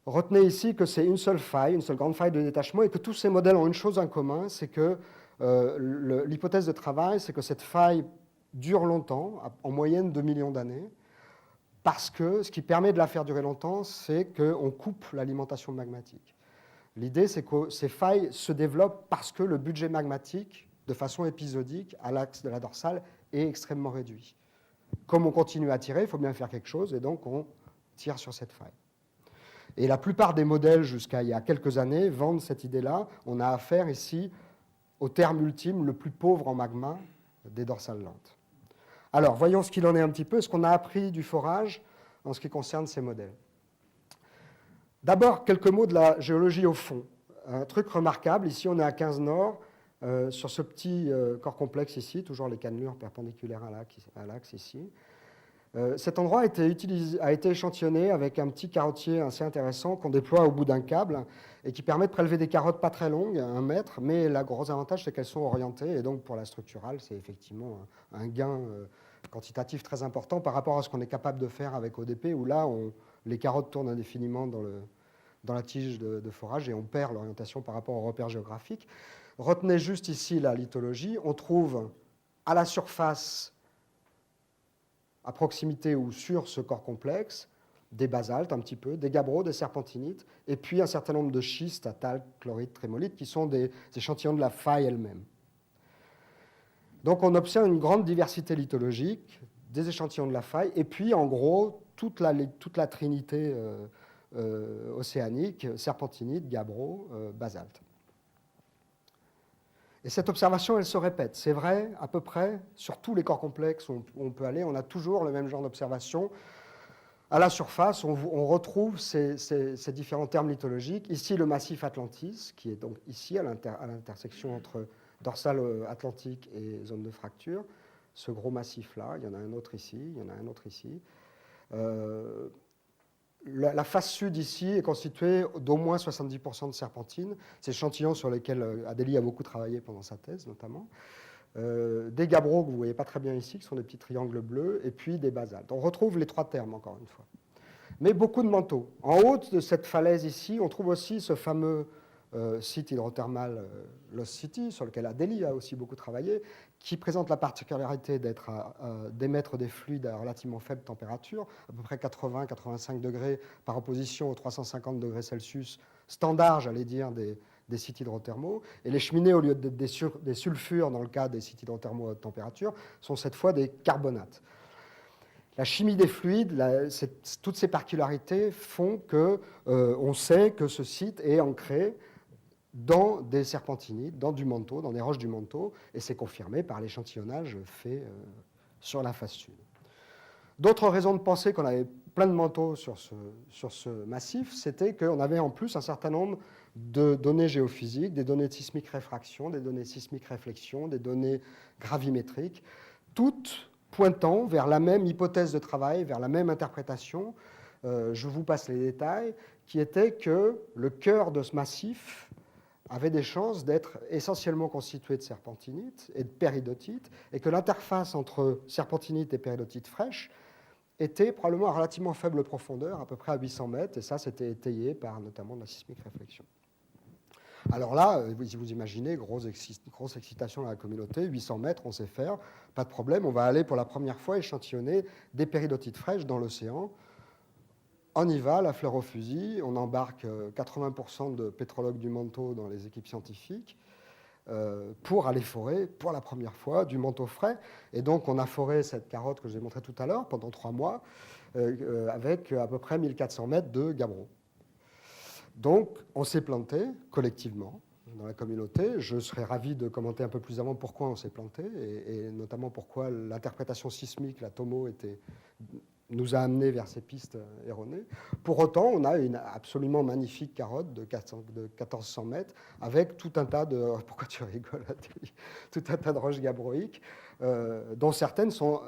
Retenez ici que c'est une seule faille, une seule grande faille de détachement, et que tous ces modèles ont une chose en commun, c'est que l'hypothèse de travail, c'est que cette faille dure longtemps, en moyenne 2 millions d'années, parce que ce qui permet de la faire durer longtemps, c'est qu'on coupe l'alimentation magmatique. L'idée, c'est que ces failles se développent parce que le budget magmatique, de façon épisodique, à l'axe de la dorsale, est extrêmement réduit. Comme on continue à tirer, il faut bien faire quelque chose, et donc on tire sur cette faille. Et la plupart des modèles, jusqu'à il y a quelques années, vendent cette idée-là. On a affaire ici au terme ultime, le plus pauvre en magma des dorsales lentes. Alors, voyons ce qu'il en est un petit peu, ce qu'on a appris du forage en ce qui concerne ces modèles. D'abord, quelques mots de la géologie au fond. Un truc remarquable, ici on est à 15 nord, sur ce petit corps complexe ici, toujours les cannelures perpendiculaires à l'axe ici. Cet endroit a été échantillonné avec un petit carottier assez intéressant qu'on déploie au bout d'un câble et qui permet de prélever des carottes pas très longues, 1 mètre, mais le gros avantage c'est qu'elles sont orientées et donc pour la structurale c'est effectivement un gain quantitatif très important par rapport à ce qu'on est capable de faire avec ODP où là les carottes tournent indéfiniment dans la tige de forage et on perd l'orientation par rapport aux repères géographiques. Retenez juste ici la lithologie, on trouve à la surface à proximité ou sur ce corps complexe, des basaltes un petit peu, des gabbros, des serpentinites, et puis un certain nombre de schistes à talc, chlorite, trémolite, qui sont des échantillons de la faille elle-même. Donc on obtient une grande diversité lithologique, des échantillons de la faille, et puis en gros, toute la trinité océanique, serpentinite, gabbro, basalte. Et cette observation, elle se répète. C'est vrai, à peu près, sur tous les corps complexes où on peut aller, on a toujours le même genre d'observation. À la surface, on retrouve ces différents termes lithologiques. Ici, le massif Atlantis, qui est donc ici, à l'intersection entre dorsale atlantique et zone de fracture. Ce gros massif-là, il y en a un autre ici, il y en a un autre ici. La face sud ici est constituée d'au moins 70% de serpentines, ces échantillons sur lesquels Adélie a beaucoup travaillé pendant sa thèse notamment, des gabbros que vous ne voyez pas très bien ici, qui sont des petits triangles bleus, et puis des basaltes. On retrouve les 3 termes encore une fois. Mais beaucoup de manteaux. En haut de cette falaise ici, on trouve aussi ce fameux site hydrothermal Lost City, sur lequel Adélie a aussi beaucoup travaillé, qui présente la particularité d'émettre des fluides à relativement faible température, à peu près 80-85 degrés, par opposition aux 350 degrés Celsius standard, j'allais dire, des sites hydrothermaux. Et les cheminées, au lieu d'être des sulfures dans le cas des sites hydrothermaux à haute température, sont cette fois des carbonates. La chimie des fluides, toutes ces particularités font qu'on sait que ce site est ancré dans des serpentinites, dans du manteau, dans des roches du manteau, et c'est confirmé par l'échantillonnage fait sur la face sud. D'autres raisons de penser qu'on avait plein de manteaux sur ce massif, c'était qu'on avait en plus un certain nombre de données géophysiques, des données de sismique réfraction, des données de sismique réflexion, des données gravimétriques, toutes pointant vers la même hypothèse de travail, vers la même interprétation. Je vous passe les détails, qui était que le cœur de ce massif avait des chances d'être essentiellement constitué de serpentinite et de péridotite, et que l'interface entre serpentinite et péridotite fraîche était probablement à relativement faible profondeur, à peu près à 800 mètres, et ça, c'était étayé par notamment de la sismique réflexion. Alors là, vous imaginez, grosse excitation à la communauté, 800 mètres, on sait faire, pas de problème, on va aller pour la première fois échantillonner des péridotites fraîches dans l'océan. On y va, la fleur au fusil, on embarque 80% de pétrologues du manteau dans les équipes scientifiques pour aller forer pour la première fois du manteau frais. Et donc on a foré cette carotte que je vous ai montrée tout à l'heure pendant 3 mois avec à peu près 1400 mètres de gabbro. Donc on s'est planté collectivement dans la communauté. Je serais ravi de commenter un peu plus avant pourquoi on s'est planté et notamment pourquoi l'interprétation sismique, la TOMO, nous a amenés vers ces pistes erronées. Pour autant, on a une absolument magnifique carotte de 1400 mètres avec tout un tas de... Pourquoi tu rigoles, Adélie ? Tout un tas de roches gabbroïques, dont certaines sont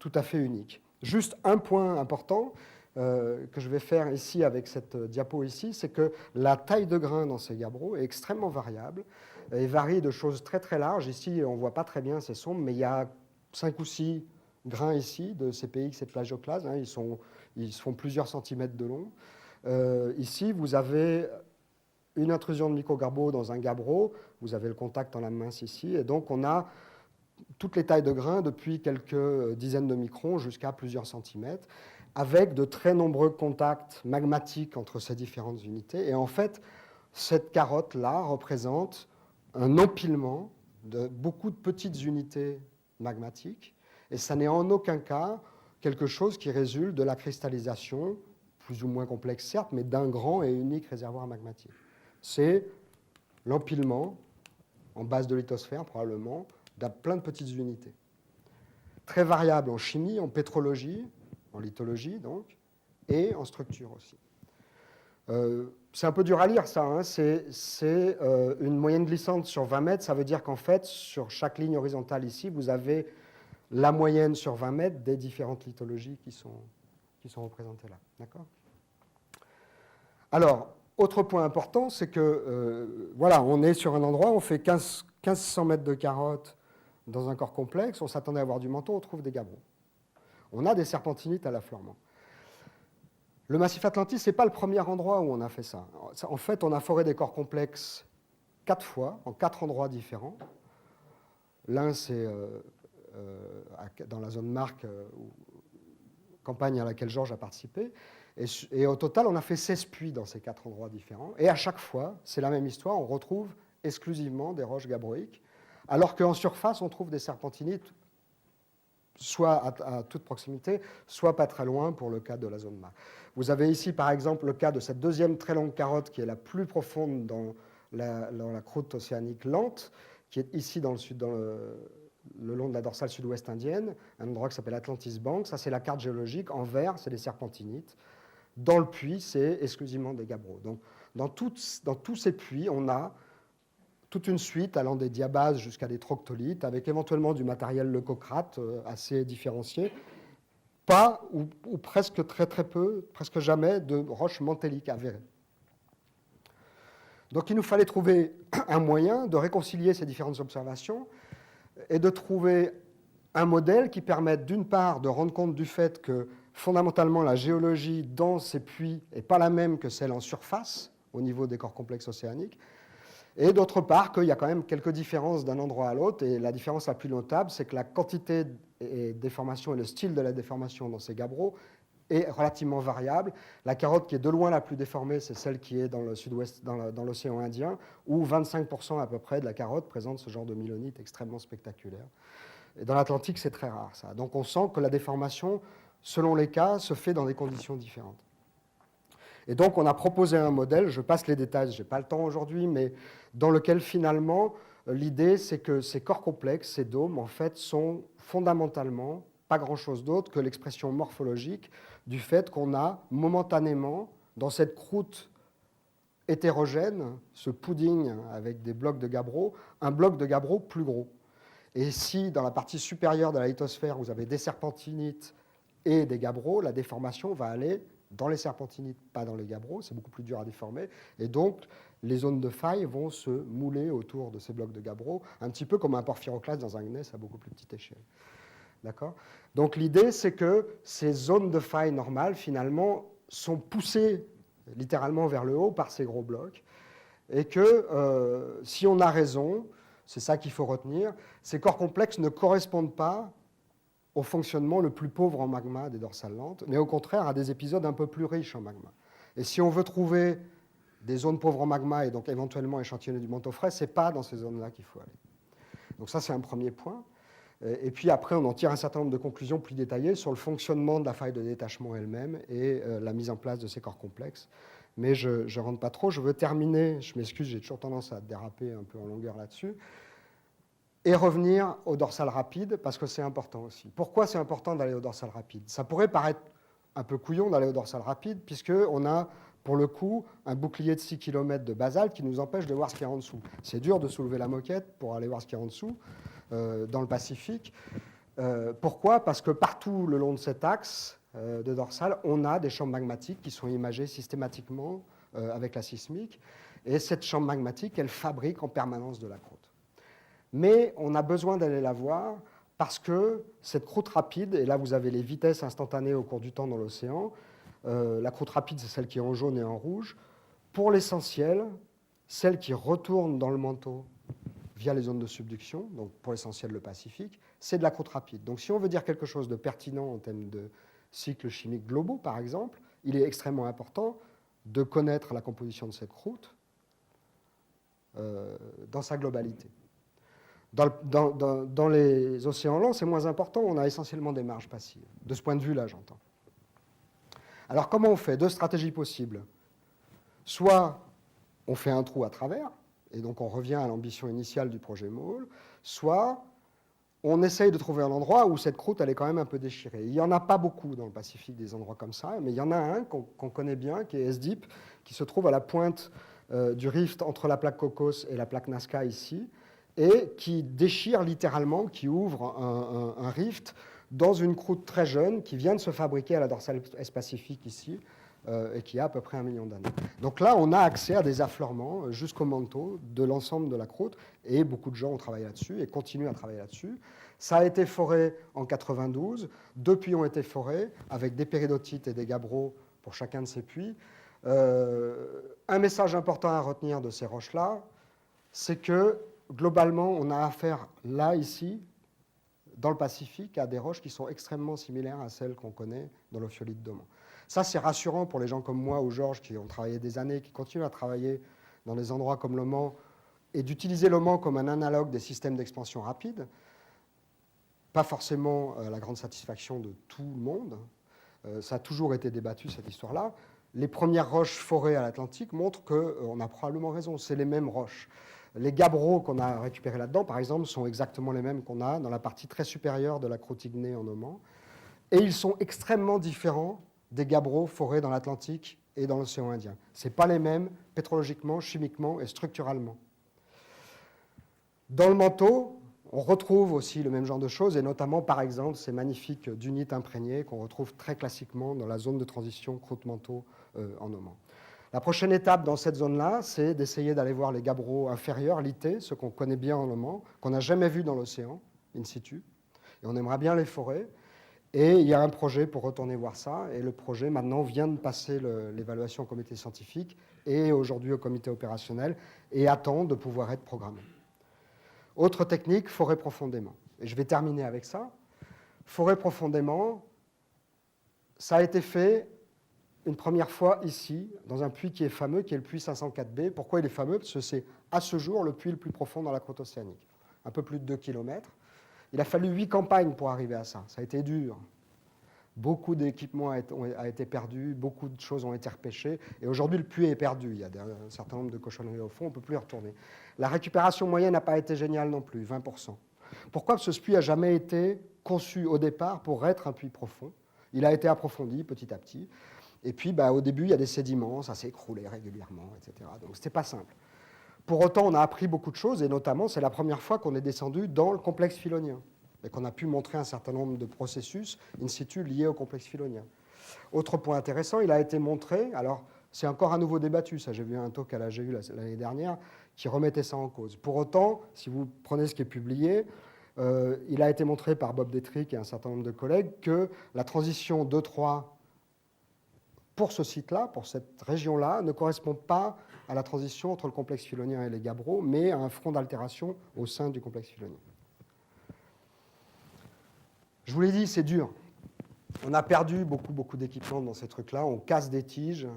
tout à fait uniques. Juste un point important que je vais faire ici avec cette diapo ici, c'est que la taille de grain dans ces gabbros est extrêmement variable et varie de choses très très larges. Ici, on ne voit pas très bien, c'est sombre, mais il y a 5 ou 6 grains ici de CPX et de plagioclase, ils font plusieurs centimètres de long. Ici, vous avez une intrusion de micro-gabbro dans un gabbro, vous avez le contact en lame mince ici, et donc on a toutes les tailles de grains, depuis quelques dizaines de microns jusqu'à plusieurs centimètres, avec de très nombreux contacts magmatiques entre ces différentes unités. Et en fait, cette carotte-là représente un empilement de beaucoup de petites unités magmatiques, et ça n'est en aucun cas quelque chose qui résulte de la cristallisation, plus ou moins complexe certes, mais d'un grand et unique réservoir magmatique. C'est l'empilement, en base de lithosphère probablement, de plein de petites unités. Très variable en chimie, en pétrologie, en lithologie donc, et en structure aussi. C'est un peu dur à lire ça, hein. C'est une moyenne glissante sur 20 mètres, ça veut dire qu'en fait, sur chaque ligne horizontale ici, vous avez la moyenne sur 20 mètres des différentes lithologies qui sont représentées là. D'accord ? Alors, autre point important, c'est que, voilà, on est sur un endroit, on fait 1500 mètres de carotte dans un corps complexe, on s'attendait à avoir du manteau, on trouve des gabbros. On a des serpentinites à l'affleurement. Le massif Atlantique, ce n'est pas le premier endroit où on a fait ça. En fait, on a foré des corps complexes 4 fois, en 4 endroits différents. L'un, c'est dans la zone Marque, campagne à laquelle Georges a participé. Et au total, on a fait 16 puits dans ces 4 endroits différents. Et à chaque fois, c'est la même histoire, on retrouve exclusivement des roches gabbroïques, alors qu'en surface, on trouve des serpentinites, soit à toute proximité, soit pas très loin pour le cas de la zone Marque. Vous avez ici, par exemple, le cas de cette deuxième très longue carotte qui est la plus profonde dans la croûte océanique lente, qui est ici dans le long de la dorsale sud-ouest indienne, un endroit qui s'appelle Atlantis Bank. Ça, c'est la carte géologique. En vert, c'est les serpentinites. Dans le puits, c'est exclusivement des gabbros. Donc, dans tous ces puits, on a toute une suite allant des diabases jusqu'à des troctolites, avec éventuellement du matériel leucocrate assez différencié. Pas, ou presque très très peu, presque jamais, de roches mantéliques avérées. Donc il nous fallait trouver un moyen de réconcilier ces différentes observations et de trouver un modèle qui permette d'une part de rendre compte du fait que fondamentalement la géologie dans ces puits n'est pas la même que celle en surface au niveau des corps complexes océaniques, et d'autre part qu'il y a quand même quelques différences d'un endroit à l'autre, et la différence la plus notable, c'est que la quantité de déformation et le style de la déformation dans ces gabbros est relativement variable. La carotte qui est de loin la plus déformée, c'est celle qui est dans le sud-ouest, dans l'océan Indien, où 25% à peu près de la carotte présente ce genre de mylonite extrêmement spectaculaire. Et dans l'Atlantique, c'est très rare ça. Donc on sent que la déformation, selon les cas, se fait dans des conditions différentes. Et donc on a proposé un modèle, je passe les détails, je n'ai pas le temps aujourd'hui, mais dans lequel finalement l'idée c'est que ces corps complexes, ces dômes, en fait, sont fondamentalement pas grand-chose d'autre que l'expression morphologique du fait qu'on a momentanément, dans cette croûte hétérogène, ce pudding avec des blocs de gabbro, un bloc de gabbro plus gros. Et si dans la partie supérieure de la lithosphère, vous avez des serpentinites et des gabbros, la déformation va aller dans les serpentinites, pas dans les gabbros, c'est beaucoup plus dur à déformer, et donc les zones de faille vont se mouler autour de ces blocs de gabbros, un petit peu comme un porphyroclaste dans un gneiss à beaucoup plus petite échelle. D'accord ? Donc l'idée, c'est que ces zones de faille normales, finalement, sont poussées littéralement vers le haut par ces gros blocs, et que si on a raison, c'est ça qu'il faut retenir, ces corps complexes ne correspondent pas au fonctionnement le plus pauvre en magma des dorsales lentes, mais au contraire à des épisodes un peu plus riches en magma. Et si on veut trouver des zones pauvres en magma et donc éventuellement échantillonner du manteau frais, ce n'est pas dans ces zones-là qu'il faut aller. Donc ça, c'est un premier point. Et puis après, on en tire un certain nombre de conclusions plus détaillées sur le fonctionnement de la faille de détachement elle-même et la mise en place de ces corps complexes. Mais je ne rentre pas trop. Je veux terminer, je m'excuse, j'ai toujours tendance à déraper un peu en longueur là-dessus, et revenir au dorsal rapide, parce que c'est important aussi. Pourquoi c'est important d'aller au dorsal rapide ? Ça pourrait paraître un peu couillon d'aller au dorsal rapide, puisqu'on a, pour le coup, un bouclier de 6 km de basalte qui nous empêche de voir ce qu'il y a en dessous. C'est dur de soulever la moquette pour aller voir ce qu'il y a en dessous, dans le Pacifique. Pourquoi ? Parce que partout le long de cet axe de dorsal, on a des chambres magmatiques qui sont imagées systématiquement avec la sismique, et cette chambre magmatique, elle fabrique en permanence de la croûte. Mais on a besoin d'aller la voir parce que cette croûte rapide, et là vous avez les vitesses instantanées au cours du temps dans l'océan, la croûte rapide c'est celle qui est en jaune et en rouge, pour l'essentiel, celle qui retourne dans le manteau via les zones de subduction, donc pour l'essentiel le Pacifique, c'est de la croûte rapide. Donc si on veut dire quelque chose de pertinent en termes de cycles chimiques globaux, par exemple, il est extrêmement important de connaître la composition de cette croûte dans sa globalité. Dans les océans lents, c'est moins important, on a essentiellement des marges passives. De ce point de vue-là, j'entends. Alors comment on fait? Deux stratégies possibles. Soit on fait un trou à travers, et donc on revient à l'ambition initiale du projet MAUL, soit on essaye de trouver un endroit où cette croûte elle est quand même un peu déchirée. Il n'y en a pas beaucoup dans le Pacifique, des endroits comme ça, mais il y en a un qu'on connaît bien, qui est S-Deep, qui se trouve à la pointe du rift entre la plaque Cocos et la plaque Nazca ici, et qui déchire littéralement, qui ouvre un rift dans une croûte très jeune qui vient de se fabriquer à la dorsale est-Pacifique ici, et qui a à peu près 1 million d'années. Donc là, on a accès à des affleurements jusqu'au manteau de l'ensemble de la croûte, et beaucoup de gens ont travaillé là-dessus et continuent à travailler là-dessus. Ça a été foré en 92, 2 puits ont été forés, avec des péridotites et des gabbros pour chacun de ces puits. Un message important à retenir de ces roches-là, c'est que, globalement, on a affaire, là, ici, dans le Pacifique, à des roches qui sont extrêmement similaires à celles qu'on connaît dans l'ophiolite d'Oman. Ça, c'est rassurant pour les gens comme moi ou Georges qui ont travaillé des années, qui continuent à travailler dans des endroits comme l'Oman, et d'utiliser l'Oman comme un analogue des systèmes d'expansion rapide. Pas forcément la grande satisfaction de tout le monde. Ça a toujours été débattu, cette histoire-là. Les premières roches forées à l'Atlantique montrent qu'on a probablement raison, c'est les mêmes roches. Les gabbros qu'on a récupérés là-dedans, par exemple, sont exactement les mêmes qu'on a dans la partie très supérieure de la croûte ignée en Oman. Et ils sont extrêmement différents des gabbros forés dans l'Atlantique et dans l'océan Indien. Ce n'est pas les mêmes pétrologiquement, chimiquement et structuralement. Dans le manteau, on retrouve aussi le même genre de choses, et notamment, par exemple, ces magnifiques dunites imprégnées qu'on retrouve très classiquement dans la zone de transition croûte-manteau en Oman. La prochaine étape dans cette zone-là, c'est d'essayer d'aller voir les gabbros inférieurs, lités, ceux qu'on connaît bien en Oman, qu'on n'a jamais vus dans l'océan, in situ, et on aimerait bien les forer. Et il y a un projet pour retourner voir ça, et le projet maintenant vient de passer l'évaluation au comité scientifique et aujourd'hui au comité opérationnel, et attend de pouvoir être programmé. Autre technique, forer profondément. Et je vais terminer avec ça. Forer profondément, ça a été fait une première fois ici, dans un puits qui est fameux, qui est le puits 504B. Pourquoi il est fameux? Parce que c'est à ce jour le puits le plus profond dans la croûte océanique. Un peu plus de 2 km. Il a fallu 8 campagnes pour arriver à ça. Ça a été dur. Beaucoup d'équipements a été perdu, beaucoup de choses ont été repêchées. Et aujourd'hui, le puits est perdu. Il y a un certain nombre de cochonneries au fond, on ne peut plus y retourner. La récupération moyenne n'a pas été géniale non plus, 20%. Pourquoi? Parce que ce puits n'a jamais été conçu au départ pour être un puits profond. Il a été approfondi petit à petit. Et puis, au début, il y a des sédiments, ça s'est écroulé régulièrement, etc. Donc, ce n'était pas simple. Pour autant, on a appris beaucoup de choses, et notamment, c'est la première fois qu'on est descendu dans le complexe philonien, et qu'on a pu montrer un certain nombre de processus in situ liés au complexe philonien. Autre point intéressant, il a été montré, alors c'est encore à nouveau débattu, ça j'ai vu un talk à la GU l'année dernière, qui remettait ça en cause. Pour autant, si vous prenez ce qui est publié, il a été montré par Bob Detrick et un certain nombre de collègues que la transition 2-3 pour ce site-là, pour cette région-là, ne correspond pas à la transition entre le complexe philonien et les gabbros, mais à un front d'altération au sein du complexe philonien. Je vous l'ai dit, c'est dur. On a perdu beaucoup d'équipements dans ces trucs-là. On casse des tiges.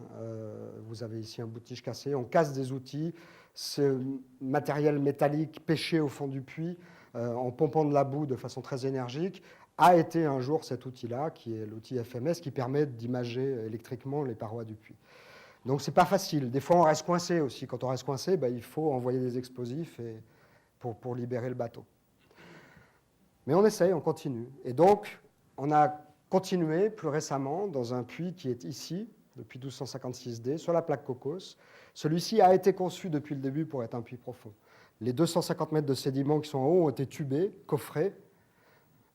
Vous avez ici un bout de tige cassé. On casse des outils. Ce matériel métallique pêché au fond du puits, en pompant de la boue de façon très énergique, a été un jour cet outil-là, qui est l'outil FMS, qui permet d'imager électriquement les parois du puits. Donc, ce n'est pas facile. Des fois, on reste coincé aussi. Quand on reste coincé, il faut envoyer des explosifs pour libérer le bateau. Mais on essaye, on continue. Et donc, on a continué plus récemment dans un puits qui est ici, depuis 1256D, sur la plaque Cocos. Celui-ci a été conçu depuis le début pour être un puits profond. Les 250 mètres de sédiments qui sont en haut ont été tubés, coffrés,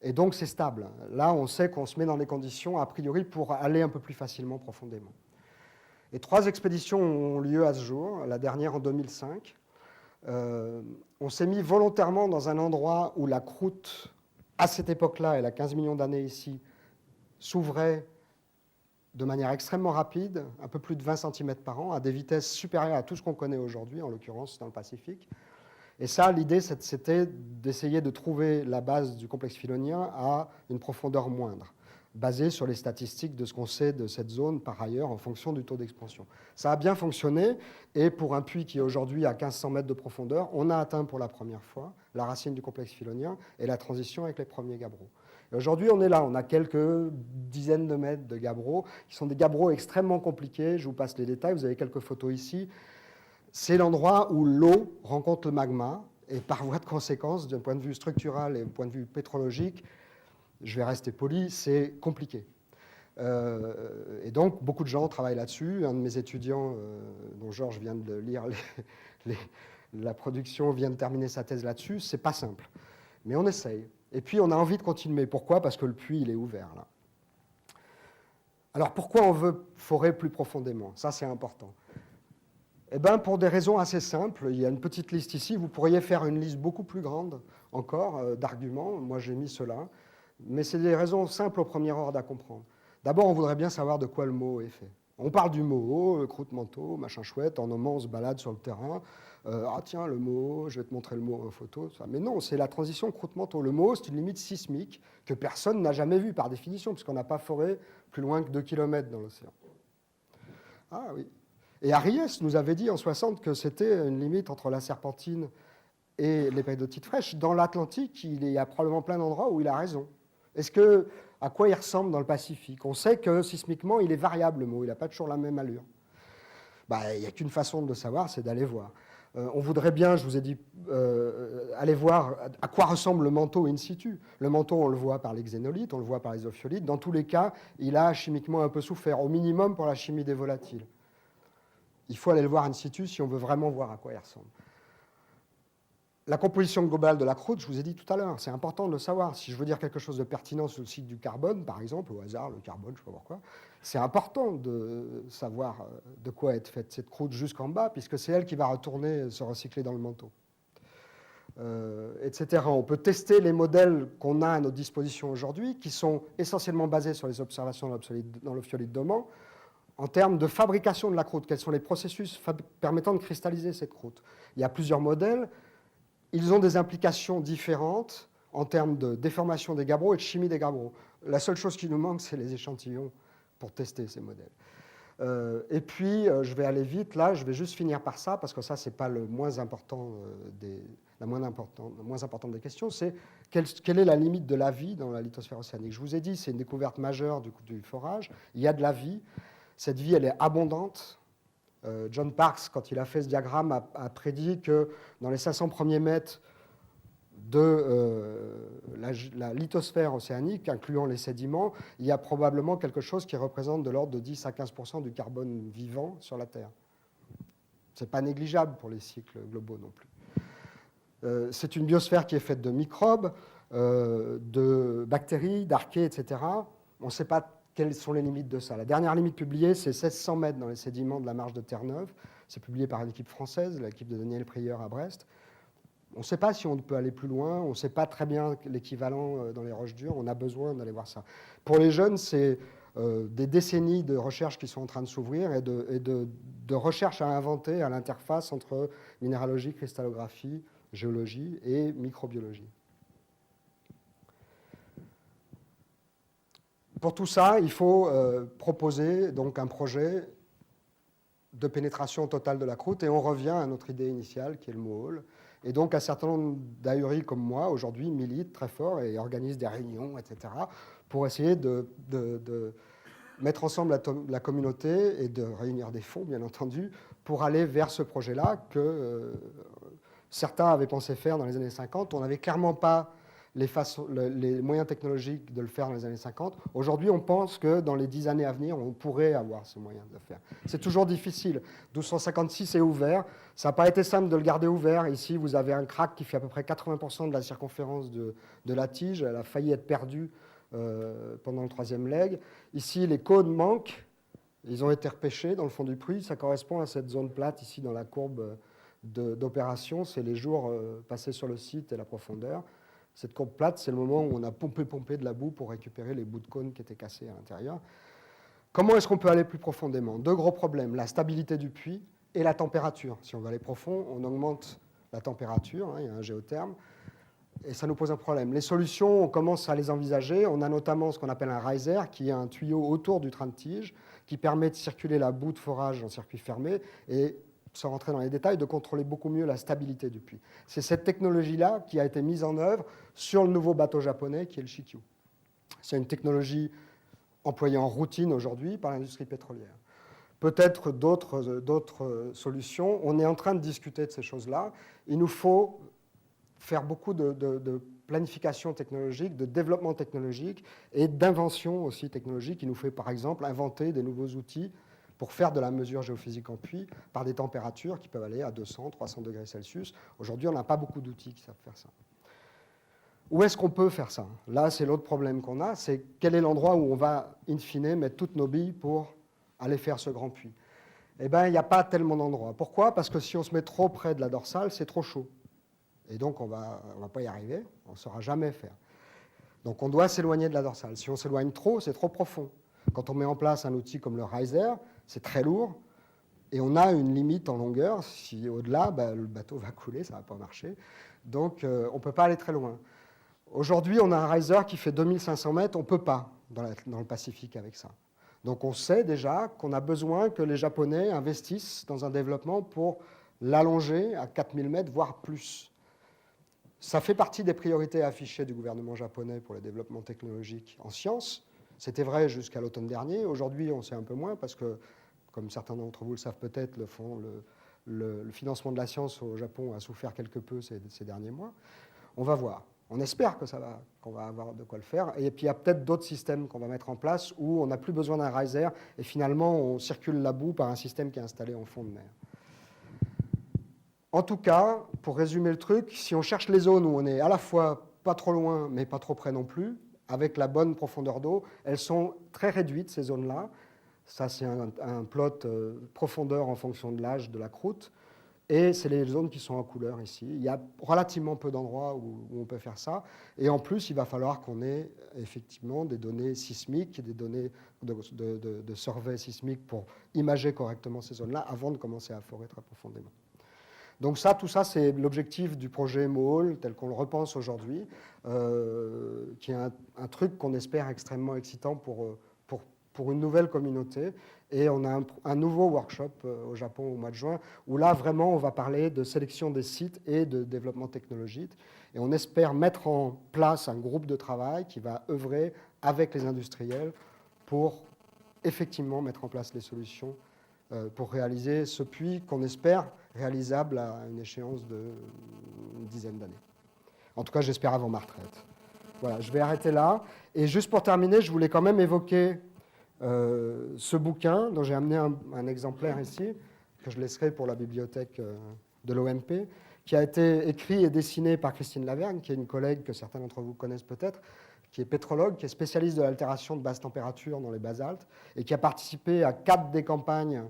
et donc c'est stable. Là, on sait qu'on se met dans les conditions, a priori, pour aller un peu plus facilement profondément. Et 3 expéditions ont lieu à ce jour, la dernière en 2005. On s'est mis volontairement dans un endroit où la croûte, à cette époque-là, elle a 15 millions d'années ici, s'ouvrait de manière extrêmement rapide, un peu plus de 20 cm par an, à des vitesses supérieures à tout ce qu'on connaît aujourd'hui, en l'occurrence dans le Pacifique. Et ça, l'idée, c'était d'essayer de trouver la base du complexe filonien à une profondeur moindre, basée sur les statistiques de ce qu'on sait de cette zone par ailleurs en fonction du taux d'expansion. Ça a bien fonctionné, et pour un puits qui est aujourd'hui à 1500 mètres de profondeur, on a atteint pour la première fois la racine du complexe filonien et la transition avec les premiers gabbros. Et aujourd'hui, on est là, on a quelques dizaines de mètres de gabbros, qui sont des gabbros extrêmement compliqués, je vous passe les détails, vous avez quelques photos ici. C'est l'endroit où l'eau rencontre le magma, et par voie de conséquence, d'un point de vue structural et d'un point de vue pétrologique, je vais rester poli, c'est compliqué. Et donc, beaucoup de gens travaillent là-dessus. Un de mes étudiants, dont Georges vient de lire la production, vient de terminer sa thèse là-dessus. C'est pas simple, mais on essaye. Et puis, on a envie de continuer. Pourquoi ? Parce que le puits, il est ouvert, là. Alors, pourquoi on veut forer plus profondément ? Ça, c'est important. Eh bien, pour des raisons assez simples. Il y a une petite liste ici. Vous pourriez faire une liste beaucoup plus grande encore d'arguments. Moi, j'ai mis cela. Mais c'est des raisons simples au premier ordre à comprendre. D'abord, on voudrait bien savoir de quoi le MOO est fait. On parle du MOO, le croûte-manteau, machin chouette. En moment, on se balade sur le terrain. Ah tiens, le MOO, je vais te montrer le MOO en photo. Ça. Mais non, c'est la transition croûte-manteau. Le MOO, c'est une limite sismique que personne n'a jamais vue par définition, puisqu'on n'a pas foré plus loin que 2 km dans l'océan. Ah oui. Et Ariès nous avait dit en 60 que c'était une limite entre la Serpentine et les péridotites fraîches. Dans l'Atlantique, il y a probablement plein d'endroits où il a raison. À quoi il ressemble dans le Pacifique ? On sait que sismiquement, il est variable, le MOO. Il n'a pas toujours la même allure. Il n'y a qu'une façon de le savoir, c'est d'aller voir. On voudrait bien, je vous ai dit, aller voir à quoi ressemble le manteau in situ. Le manteau, on le voit par les xénolithes, on le voit par les ophiolites. Dans tous les cas, il a chimiquement un peu souffert, au minimum pour la chimie des volatiles. Il faut aller le voir in situ si on veut vraiment voir à quoi il ressemble. La composition globale de la croûte, je vous ai dit tout à l'heure, c'est important de le savoir. Si je veux dire quelque chose de pertinent sur le cycle du carbone, par exemple, au hasard, le carbone, je ne sais pas pourquoi, c'est important de savoir de quoi est faite cette croûte jusqu'en bas, puisque c'est elle qui va retourner se recycler dans le manteau, etc. On peut tester les modèles qu'on a à notre disposition aujourd'hui, qui sont essentiellement basés sur les observations dans l'ophiolite d'Oman, en termes de fabrication de la croûte. Quels sont les processus permettant de cristalliser cette croûte ? Il y a plusieurs modèles. Ils ont des implications différentes en termes de déformation des gabbros et de chimie des gabbros. La seule chose qui nous manque, c'est les échantillons pour tester ces modèles. Et puis, je vais aller vite. Là, je vais juste finir par ça, parce que ça, ce n'est pas le moins important la moins importante des questions. C'est quelle est la limite de la vie dans la lithosphère océanique ? Je vous ai dit, c'est une découverte majeure du forage. Il y a de la vie. Cette vie, elle est abondante. John Parks, quand il a fait ce diagramme, a prédit que dans les 500 premiers mètres de la lithosphère océanique, incluant les sédiments, il y a probablement quelque chose qui représente de l'ordre de 10 à 15% du carbone vivant sur la Terre. Ce n'est pas négligeable pour les cycles globaux non plus. C'est une biosphère qui est faite de microbes, de bactéries, d'archées, etc. On ne sait pas quelles sont les limites de ça. La dernière limite publiée, c'est 1600 mètres dans les sédiments de la marge de Terre-Neuve. C'est publié par une équipe française, l'équipe de Daniel Prieur à Brest. On ne sait pas si on peut aller plus loin, on ne sait pas très bien l'équivalent dans les roches dures, on a besoin d'aller voir ça. Pour les jeunes, c'est des décennies de recherches qui sont en train de s'ouvrir et de recherches à inventer à l'interface entre minéralogie, cristallographie, géologie et microbiologie. Pour tout ça, il faut proposer donc un projet de pénétration totale de la croûte, et on revient à notre idée initiale qui est le MOHOL. Et donc un certain nombre d'ahuris comme moi, aujourd'hui, militent très fort et organisent des réunions, etc., pour essayer de mettre ensemble la communauté et de réunir des fonds, bien entendu, pour aller vers ce projet-là que certains avaient pensé faire dans les années 50. On n'avait clairement pas les moyens technologiques de le faire dans les années 50. Aujourd'hui, on pense que dans les 10 années à venir, on pourrait avoir ce moyen de le faire. C'est toujours difficile. 1256 est ouvert. Ça n'a pas été simple de le garder ouvert. Ici, vous avez un crack qui fait à peu près 80% de la circonférence de la tige. Elle a failli être perdue pendant le troisième leg. Ici, les cônes manquent. Ils ont été repêchés dans le fond du puits. Ça correspond à cette zone plate ici dans la courbe d'opération. C'est les jours passés sur le site et la profondeur. Cette courbe plate, c'est le moment où on a pompé de la boue pour récupérer les bouts de cône qui étaient cassés à l'intérieur. Comment est-ce qu'on peut aller plus profondément? Deux gros problèmes, la stabilité du puits et la température. Si on veut aller profond, on augmente la température, hein, il y a un géotherme, et ça nous pose un problème. Les solutions, on commence à les envisager. On a notamment ce qu'on appelle un riser, qui est un tuyau autour du train de tige, qui permet de circuler la boue de forage en circuit fermé, et, sans rentrer dans les détails, de contrôler beaucoup mieux la stabilité du puits. C'est cette technologie-là qui a été mise en œuvre sur le nouveau bateau japonais, qui est le Shikyu. C'est une technologie employée en routine aujourd'hui par l'industrie pétrolière. Peut-être d'autres solutions. On est en train de discuter de ces choses-là. Il nous faut faire beaucoup de planification technologique, de développement technologique et d'invention aussi technologique. Il nous fait par exemple inventer des nouveaux outils pour faire de la mesure géophysique en puits par des températures qui peuvent aller à 200, 300 degrés Celsius. Aujourd'hui, on n'a pas beaucoup d'outils qui savent faire ça. Où est-ce qu'on peut faire ça? Là, c'est l'autre problème qu'on a, c'est quel est l'endroit où on va, in fine, mettre toutes nos billes pour aller faire ce grand puits? Eh bien, il n'y a pas tellement d'endroits. Pourquoi? Parce que si on se met trop près de la dorsale, c'est trop chaud. Et donc, on va pas y arriver, on ne saura jamais faire. Donc, on doit s'éloigner de la dorsale. Si on s'éloigne trop, c'est trop profond. Quand on met en place un outil comme le riser, c'est très lourd, et on a une limite en longueur. Si au-delà, le bateau va couler, ça ne va pas marcher. Donc, on ne peut pas aller très loin. Aujourd'hui, on a un riser qui fait 2500 mètres, on ne peut pas dans le Pacifique avec ça. Donc, on sait déjà qu'on a besoin que les Japonais investissent dans un développement pour l'allonger à 4000 mètres, voire plus. Ça fait partie des priorités affichées du gouvernement japonais pour le développement technologique en sciences. C'était vrai jusqu'à l'automne dernier. Aujourd'hui, on sait un peu moins parce que, comme certains d'entre vous le savent peut-être, le financement de la science au Japon a souffert quelque peu ces derniers mois. On va voir. On espère qu'on va avoir de quoi le faire. Et puis, il y a peut-être d'autres systèmes qu'on va mettre en place où on n'a plus besoin d'un riser et finalement, on circule la boue par un système qui est installé en fond de mer. En tout cas, pour résumer le truc, si on cherche les zones où on est à la fois pas trop loin, mais pas trop près non plus, avec la bonne profondeur d'eau, elles sont très réduites, ces zones-là. Ça, c'est un plot profondeur en fonction de l'âge de la croûte. Et c'est les zones qui sont en couleur ici. Il y a relativement peu d'endroits où on peut faire ça. Et en plus, il va falloir qu'on ait effectivement des données sismiques, des données de survey sismique pour imager correctement ces zones-là avant de commencer à forer très profondément. Donc ça, tout ça, c'est l'objectif du projet MOHOL tel qu'on le repense aujourd'hui, qui est un truc qu'on espère extrêmement excitant pour une nouvelle communauté. Et on a un nouveau workshop au Japon au mois de juin, où là, vraiment, on va parler de sélection des sites et de développement technologique. Et on espère mettre en place un groupe de travail qui va œuvrer avec les industriels pour effectivement mettre en place les solutions pour réaliser ce puits qu'on espère réalisable à une échéance d'une dizaine d'années. En tout cas, j'espère avant ma retraite. Voilà, je vais arrêter là. Et juste pour terminer, je voulais quand même évoquer ce bouquin, dont j'ai amené un exemplaire ici, que je laisserai pour la bibliothèque de l'OMP, qui a été écrit et dessiné par Christine Lavergne, qui est une collègue que certains d'entre vous connaissent peut-être, qui est pétrologue, qui est spécialiste de l'altération de basse température dans les basaltes, et qui a participé à 4 des campagnes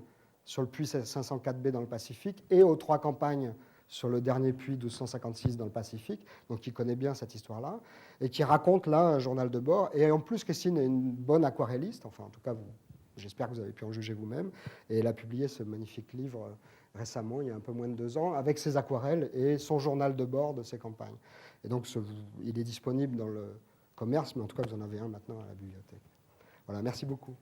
sur le puits 504B dans le Pacifique et aux 3 campagnes sur le dernier puits 1256 dans le Pacifique, donc qui connaît bien cette histoire-là, et qui raconte là un journal de bord. Et en plus, Christine est une bonne aquarelliste, enfin en tout cas, j'espère que vous avez pu en juger vous-même, et elle a publié ce magnifique livre récemment, il y a un peu moins de 2 ans, avec ses aquarelles et son journal de bord de ses campagnes. Et donc, il est disponible dans le commerce, mais en tout cas, vous en avez un maintenant à la bibliothèque. Voilà, merci beaucoup.